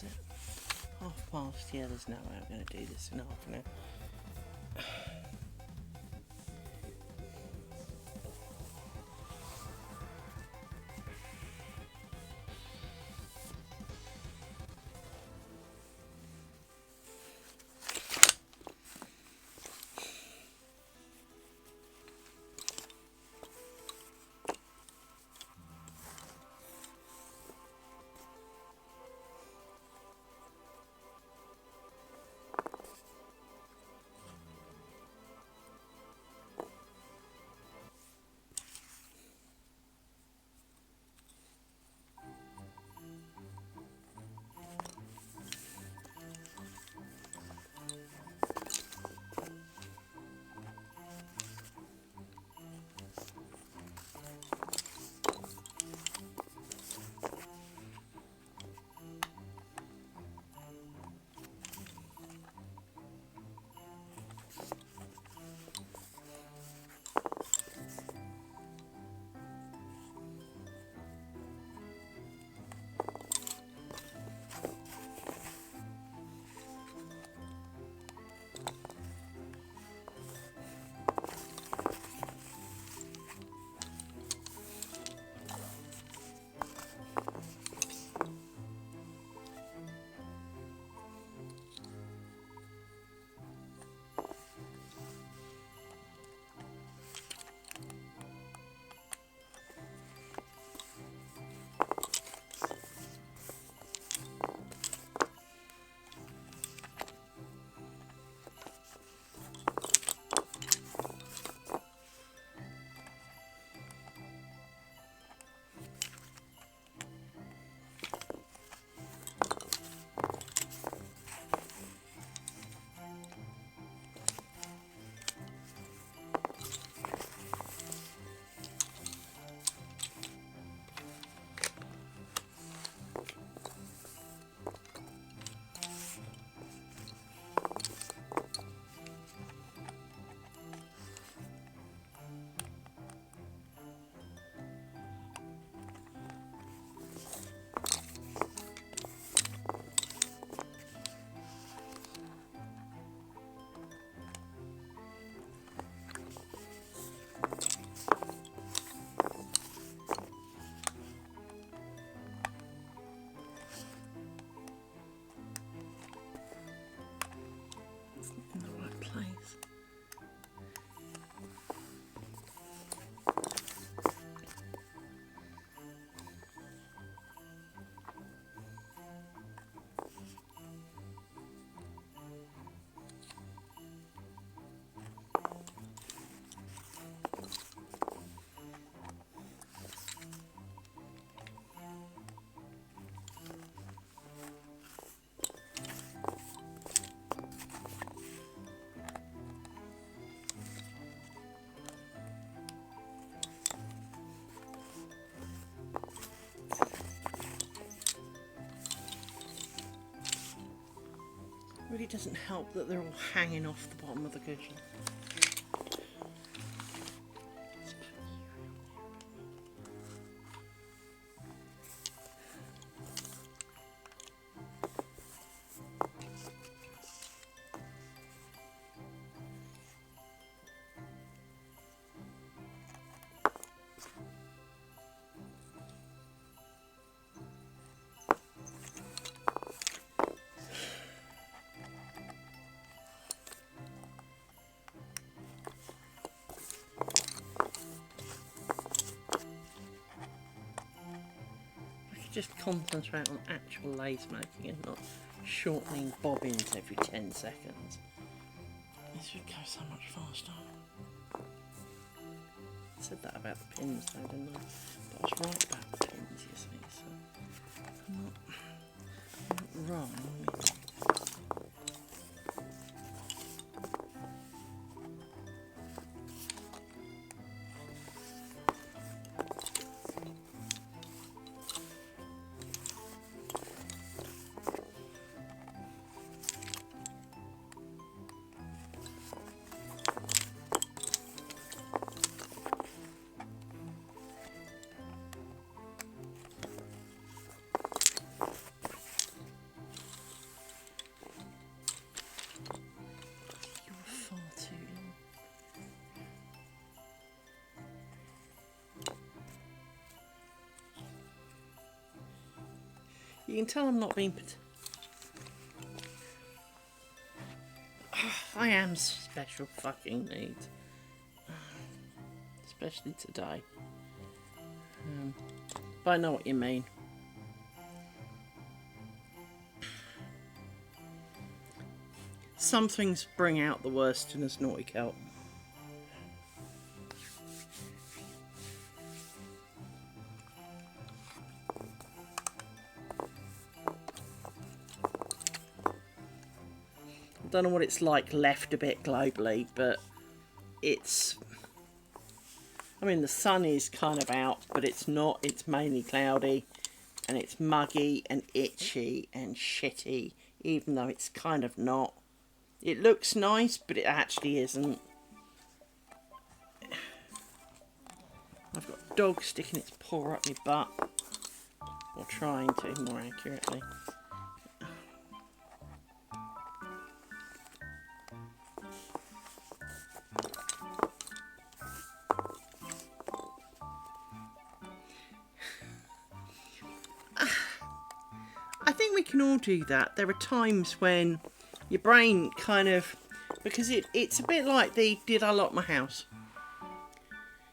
[SPEAKER 1] What's it? 1:30. Yeah, there's no way I'm going to do this in half an hour. In the right place. Really doesn't help that they're all hanging off the bottom of the cushion. Just concentrate on actual lace making and not shortening bobbins every 10 seconds. This would go so much faster. I said that about the pins though, didn't I? But I was right about the pins, you see, so I'm not wrong. You can tell I'm not being... I am special fucking needs. Especially today. But I know what you mean. Some things bring out the worst in us naughty Celt. I don't know what it's like left a bit globally, but it's... I mean, the sun is kind of out, but it's not. It's mainly cloudy, and it's muggy and itchy and shitty, even though it's kind of not. It looks nice, but it actually isn't. I've got a dog sticking its paw up my butt, or trying to, more accurately. I think we can all do that. There are times when your brain kind of... Because it's a bit like the did I lock my house?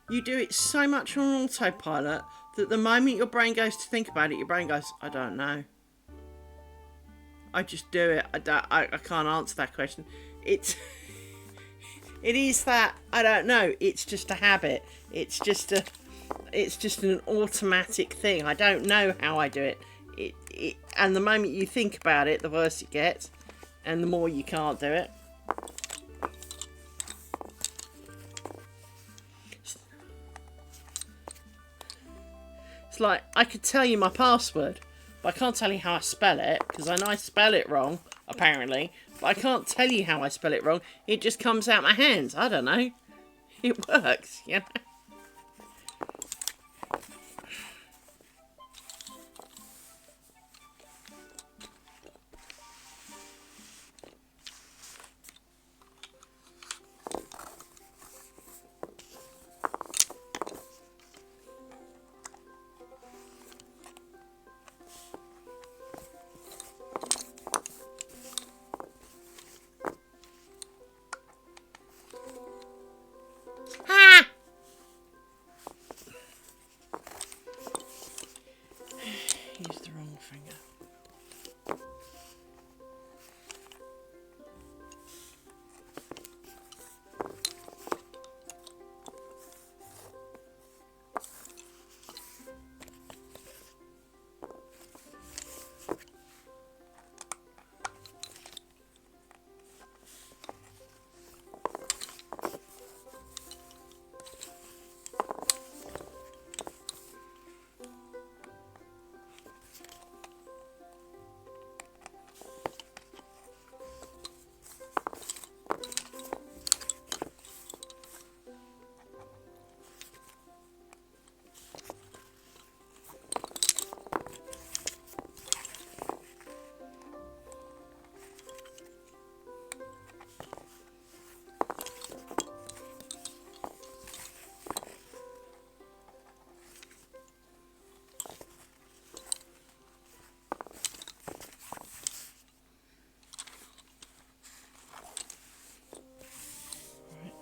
[SPEAKER 1] You do it so much on autopilot that the moment your brain goes to think about it, your brain goes, I don't know. I just do it. I can't answer that question. It is that, I don't know. It's just a habit. It's just an automatic thing. I don't know how I do it. And the moment you think about it, the worse it gets, and the more you can't do it. It's like, I could tell you my password, but I can't tell you how I spell it, because I know I spell it wrong, apparently, but I can't tell you how I spell it wrong. It just comes out my hands. I don't know. It works, you know. Use the wrong finger.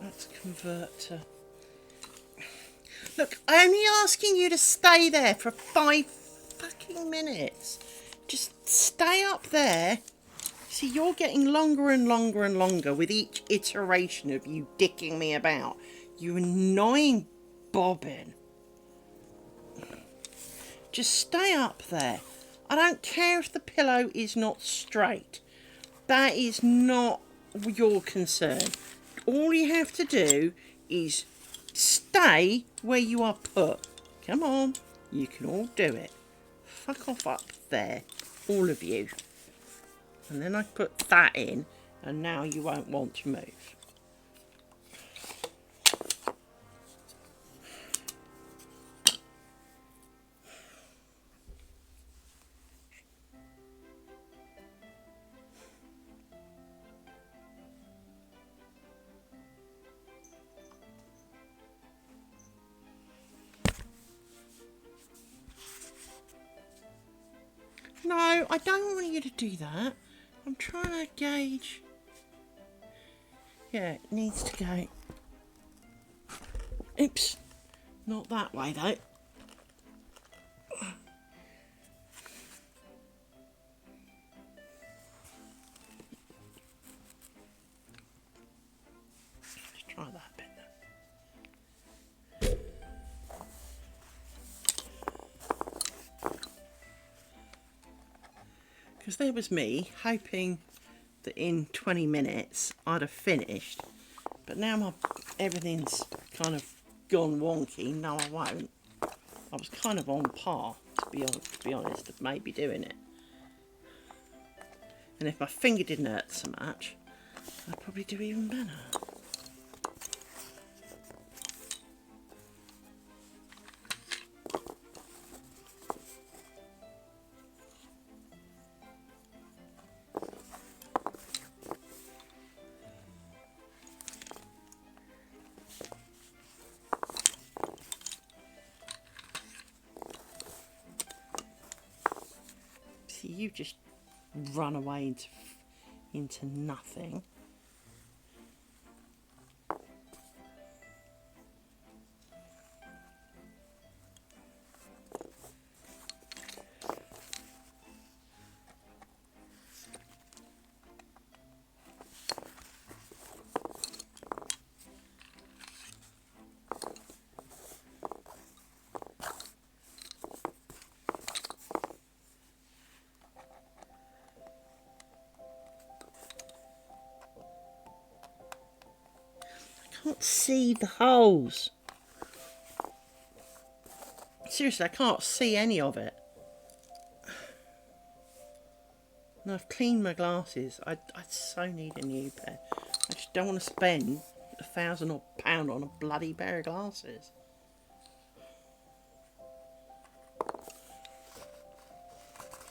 [SPEAKER 1] Let's convert to... Look, I'm only asking you to stay there for 5 fucking minutes. Just stay up there. See, you're getting longer and longer and longer with each iteration of you dicking me about. You annoying bobbin. Just stay up there. I don't care if the pillow is not straight. That is not your concern. All you have to do is stay where you are put. Come on, you can all do it. Fuck off up there, all of you. And then I put that in, and now you won't want to move. No, I don't want you to do that. I'm trying to gauge. Yeah, it needs to go. Oops. Not that way though. Let's try that bit. Because there was me hoping that in 20 minutes I'd have finished, but now everything's kind of gone wonky. No, I won't. I was kind of on par, to be honest, of maybe doing it. And if my finger didn't hurt so much, I'd probably do even better. You just run away into nothing. I can't see the holes. Seriously, I can't see any of it. And I've cleaned my glasses. I so need a new pair. I just don't want to spend £1,000 odd on a bloody pair of glasses.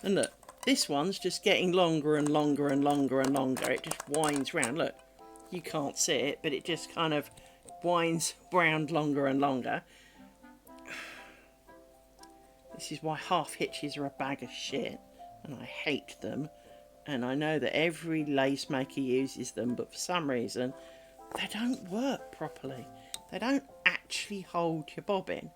[SPEAKER 1] And look, this one's just getting longer and longer and longer and longer. It just winds round. Look. You can't see it, but it just kind of winds round longer and longer. This is why half hitches are a bag of shit, and I hate them. And I know that every lace maker uses them, but for some reason they don't work properly. They don't actually hold your bobbin.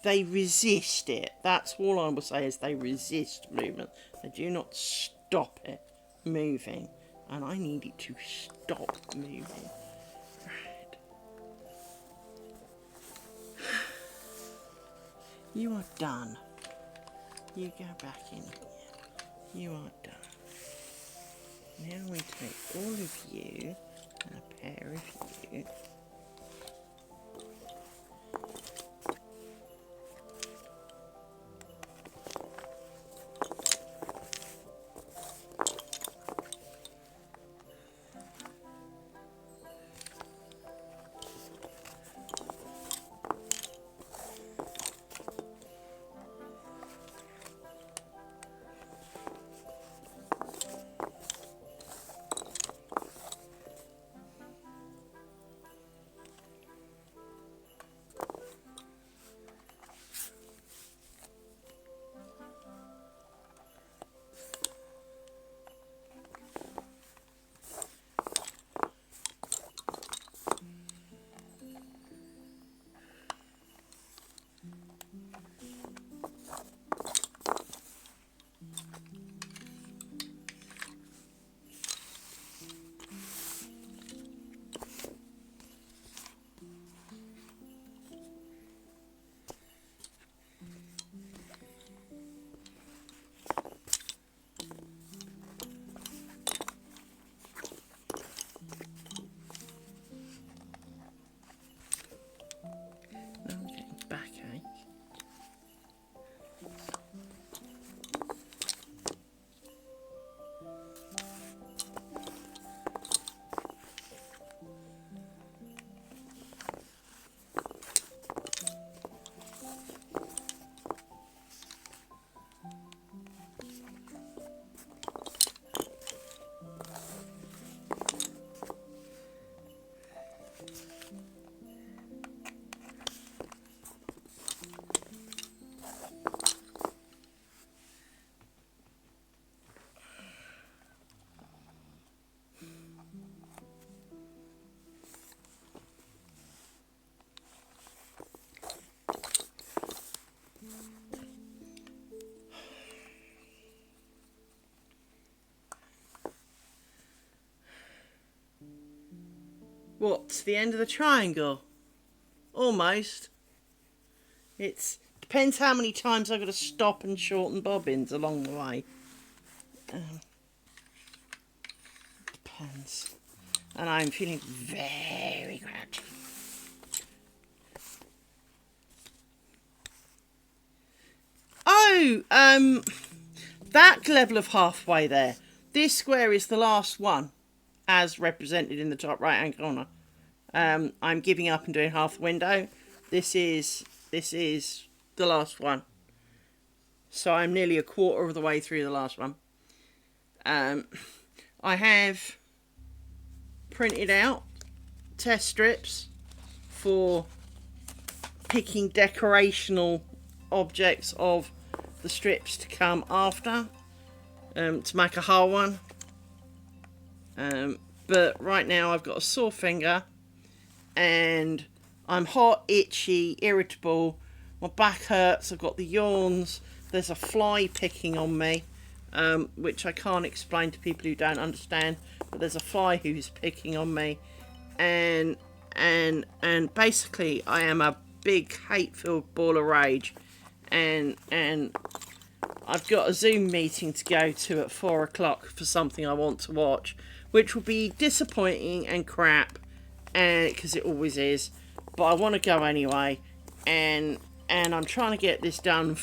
[SPEAKER 1] They resist it. That's all I will say, is they resist movement. They do not stop it moving. And I need it to stop moving. Right. You are done. You go back in here. You are done. Now we take all of you and a pair of you. What, to the end of the triangle? Almost. It depends how many times I've got to stop and shorten bobbins along the way. Depends. And I'm feeling very grouchy. Oh, that level of halfway there. This square is the last one, as represented in the top right hand corner. I'm giving up and doing half the window. This is the last one. So I'm nearly a quarter of the way through the last one. I have printed out test strips for picking decorational objects of the strips to come after, to make a whole one. But right now I've got a sore finger and I'm hot, itchy, irritable, my back hurts, I've got the yawns, there's a fly picking on me, which I can't explain to people who don't understand, but there's a fly who's picking on me, and basically I am a big hate-filled ball of rage, and I've got a Zoom meeting to go to at 4 o'clock for something I want to watch, which will be disappointing and crap, and because it always is, but I want to go anyway, and I'm trying to get this done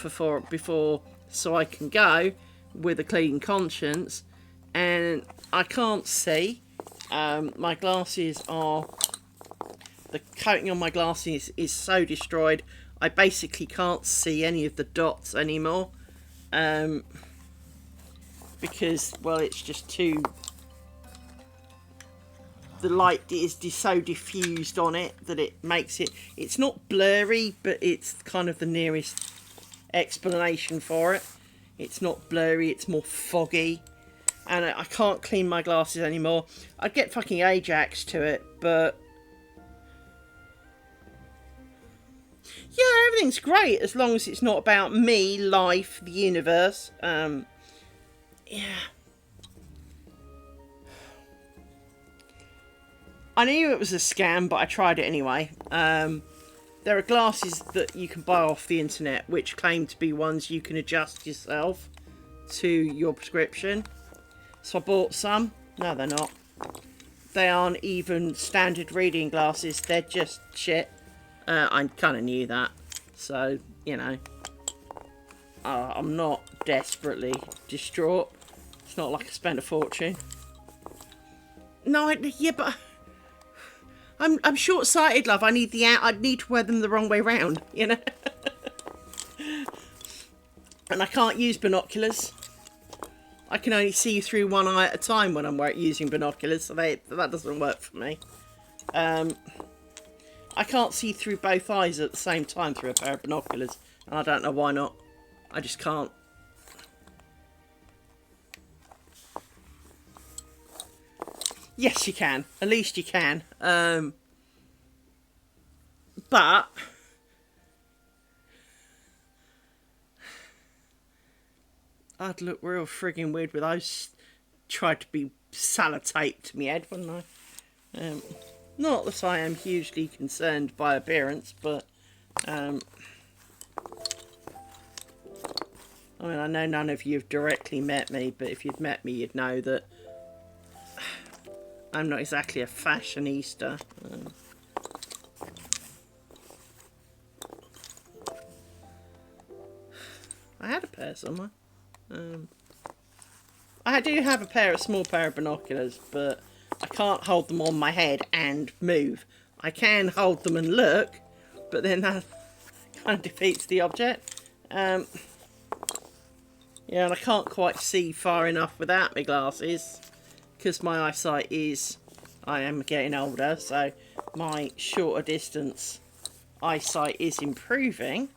[SPEAKER 1] before so I can go with a clean conscience, and I can't see. My glasses are, the coating on my glasses is so destroyed, I basically can't see any of the dots anymore, because, well, it's just too, the light is so diffused on it that it makes it, it's not blurry, but it's kind of the nearest explanation for it. It's not blurry, it's more foggy, and I can't clean my glasses anymore. I'd get fucking Ajax to it, but yeah, everything's great as long as it's not about me, life, the universe. Yeah. I knew it was a scam, but I tried it anyway. There are glasses that you can buy off the internet which claim to be ones you can adjust yourself to your prescription. So I bought some. No, they're not. They aren't even standard reading glasses. They're just shit. I kind of knew that. So, you know. I'm not desperately distraught. It's not like I spent a fortune. No, yeah, but I'm short-sighted, love. I need to wear them the wrong way round, you know. And I can't use binoculars. I can only see through one eye at a time when I'm using binoculars, so that doesn't work for me. I can't see through both eyes at the same time through a pair of binoculars, and I don't know why not. I just can't. Yes, you can. At least you can. But I'd look real frigging weird with those. Tried to be sellotaped to my head, wouldn't I? Not that I am hugely concerned by appearance, but I mean, I know none of you have directly met me, but if you'd met me, you'd know that I'm not exactly a fashionista. I had a pair somewhere. I do have a small pair of binoculars, but I can't hold them on my head and move. I can hold them and look, but then that kind of defeats the object. Yeah, and I can't quite see far enough without my glasses, because my eyesight I am getting older, so my shorter distance eyesight is improving.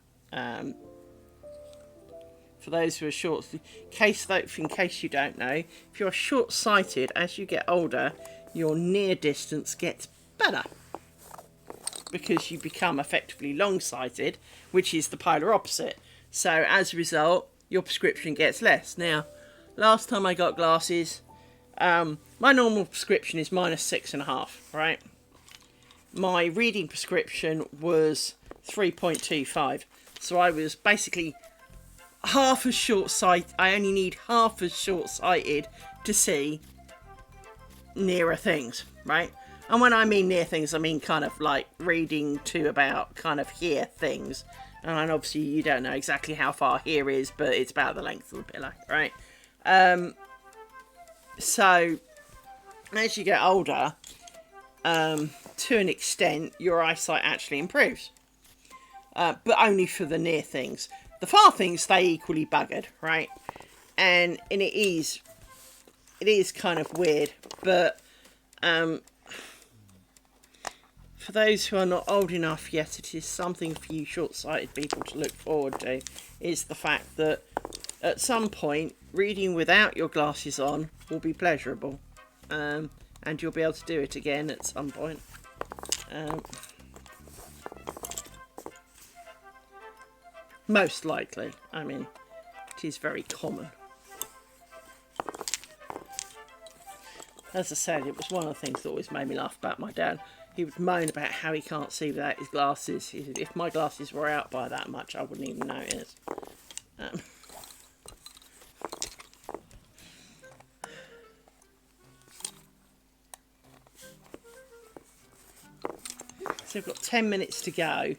[SPEAKER 1] For those who are short, in case you don't know, if you're short-sighted, as you get older, your near distance gets better, because you become effectively long-sighted, which is the polar opposite. So as a result, your prescription gets less. Now, last time I got glasses, my normal prescription is -6.5, right? my reading prescription was 3.25. So I was basically half as short-sighted. I only need half as short-sighted to see nearer things, right? And when I mean near things, I mean kind of like reading to about kind of here things. And obviously you don't know exactly how far here is, but it's about the length of the pillow, right? So as you get older, to an extent, your eyesight actually improves. But only for the near things. The far things stay equally buggered, right? And it is kind of weird, but for those who are not old enough yet, it is something for you short-sighted people to look forward to, is the fact that at some point, reading without your glasses on will be pleasurable. And you'll be able to do it again at some point. Most likely. I mean, it is very common. As I said, it was one of the things that always made me laugh about my dad. He would moan about how he can't see without his glasses. He said, if my glasses were out by that much, I wouldn't even notice. So we've got 10 minutes to go,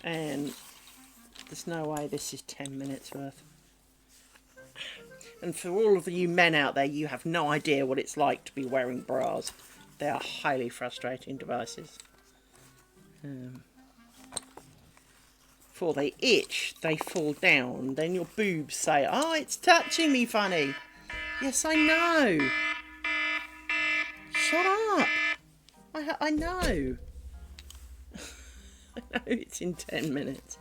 [SPEAKER 1] and there's no way this is 10 minutes worth. And for all of you men out there, you have no idea what it's like to be wearing bras. They are highly frustrating devices. Before they itch, they fall down. Then your boobs say, "Oh, it's touching me funny." Yes, I know. Shut up. I know. I know it's in 10 minutes.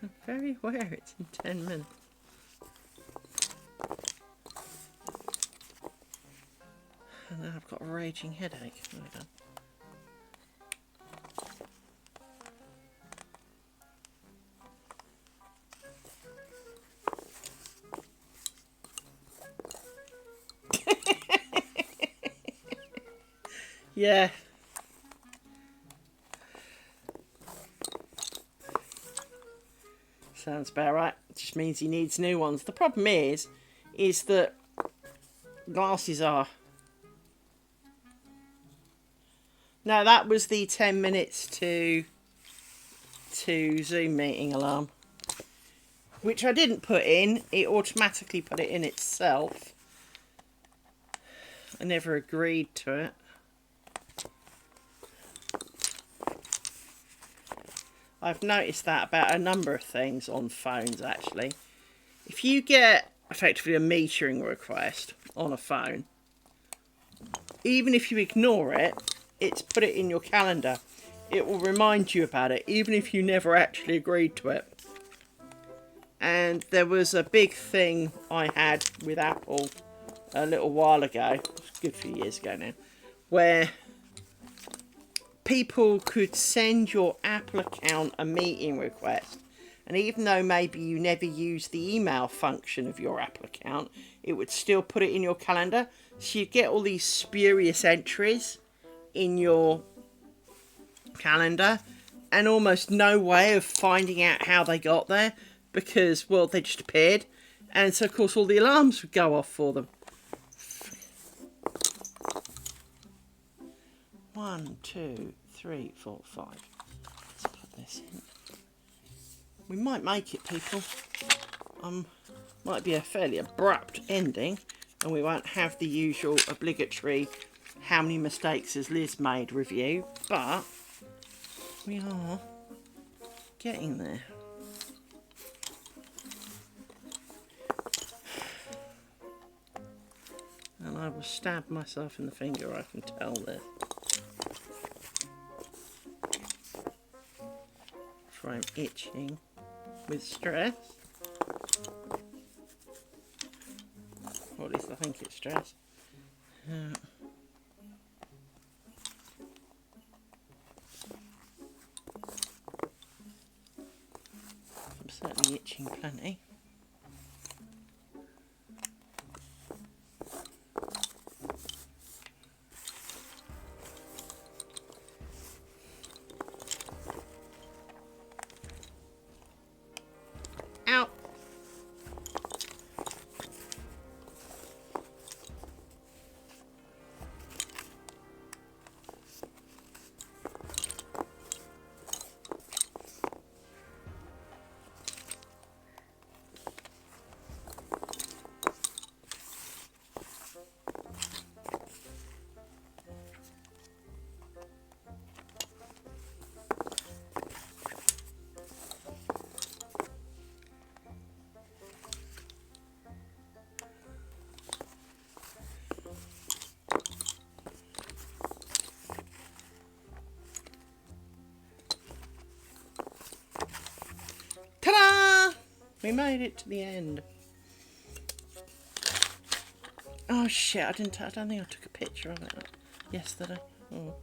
[SPEAKER 1] I'm very aware it's in 10 minutes. And now I've got a raging headache. There we go. Yeah. Sounds about right. It just means he needs new ones. The problem is that glasses are... No, that was the 10 minutes to Zoom meeting alarm, which I didn't put in. It automatically put it in itself. I never agreed to it. I've noticed that about a number of things on phones, actually. If you get effectively a metering request on a phone, even if you ignore it, it's put it in your calendar. It will remind you about it, even if you never actually agreed to it. And there was a big thing I had with Apple a little while ago, a good few years ago now, where people could send your Apple account a meeting request, and even though maybe you never use the email function of your Apple account, it would still put it in your calendar. So you get all these spurious entries in your calendar and almost no way of finding out how they got there, because, well, they just appeared. And so of course all the alarms would go off for them. 1, 2, 3, 4, 5. Let's put this in. We might make it, people. Might be a fairly abrupt ending, and we won't have the usual obligatory how many mistakes has Liz made review, but we are getting there. And I will stab myself in the finger, I can tell this. For I'm itching with stress. Or at least I think it's stress. I'm certainly itching plenty. We made it to the end. Oh shit, I don't think I took a picture of it yesterday. Oh,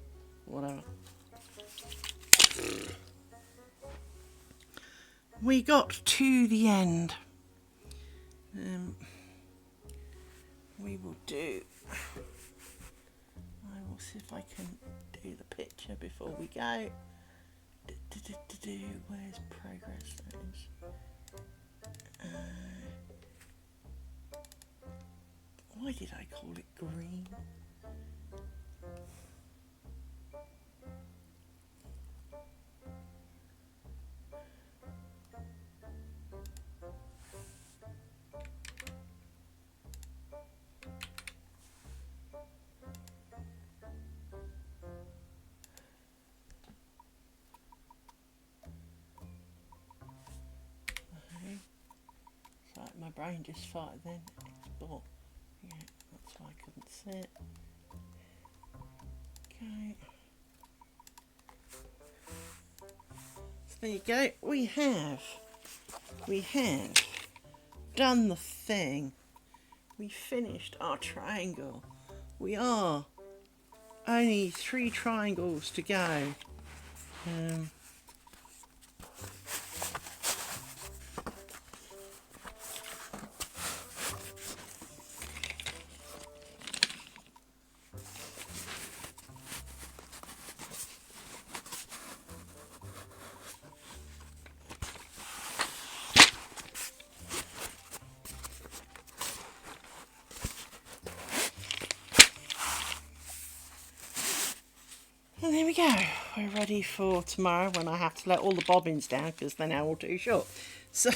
[SPEAKER 1] whatever. We got to the end. We will do... I will see if I can do the picture before we go. Where's progress? Why did I call it green? My brain just farted then. Export. Yeah, that's why I couldn't see it. Okay. So there you go. We have done the thing. We finished our triangle. We are only 3 triangles to go. And there we go. We're ready for tomorrow when I have to let all the bobbins down because they're now all too short. So,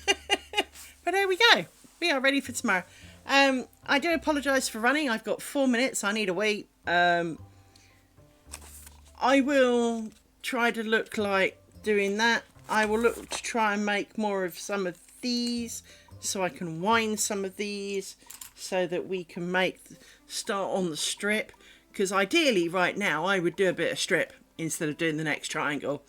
[SPEAKER 1] but there we go. We are ready for tomorrow. I do apologise for running. I've got 4 minutes. I need a wee. I will try to look like doing that. I will look to try and make more of some of these so I can wind some of these so that we can start on the strip. Because ideally right now I would do a bit of strip instead of doing the next triangle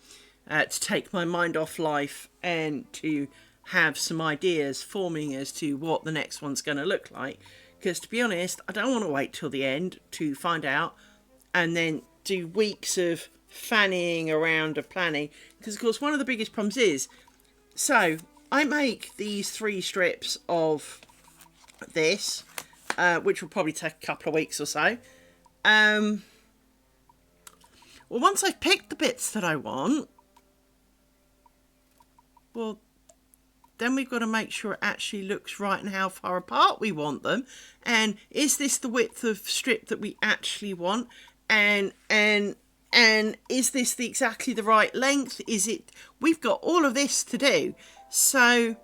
[SPEAKER 1] to take my mind off life and to have some ideas forming as to what the next one's going to look like. Because to be honest, I don't want to wait till the end to find out and then do weeks of fannying around of planning. Because of course one of the biggest problems is, so I make these 3 strips of this, which will probably take a couple of weeks or so. Well, once I've picked the bits that I want, well, then we've got to make sure it actually looks right and how far apart we want them. And is this the width of strip that we actually want? And is this exactly the right length? Is it? We've got all of this to do. So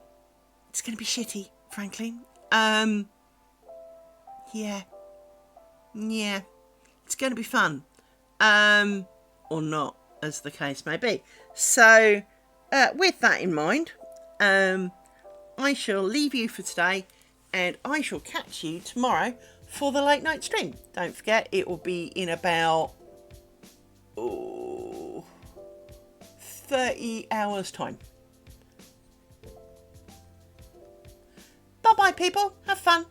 [SPEAKER 1] it's going to be shitty, frankly. Yeah. It's going to be fun, or not, as the case may be. So, with that in mind, I shall leave you for today, and I shall catch you tomorrow for the late night stream. Don't forget, it will be in about 30 hours time. Bye bye, people. Have fun.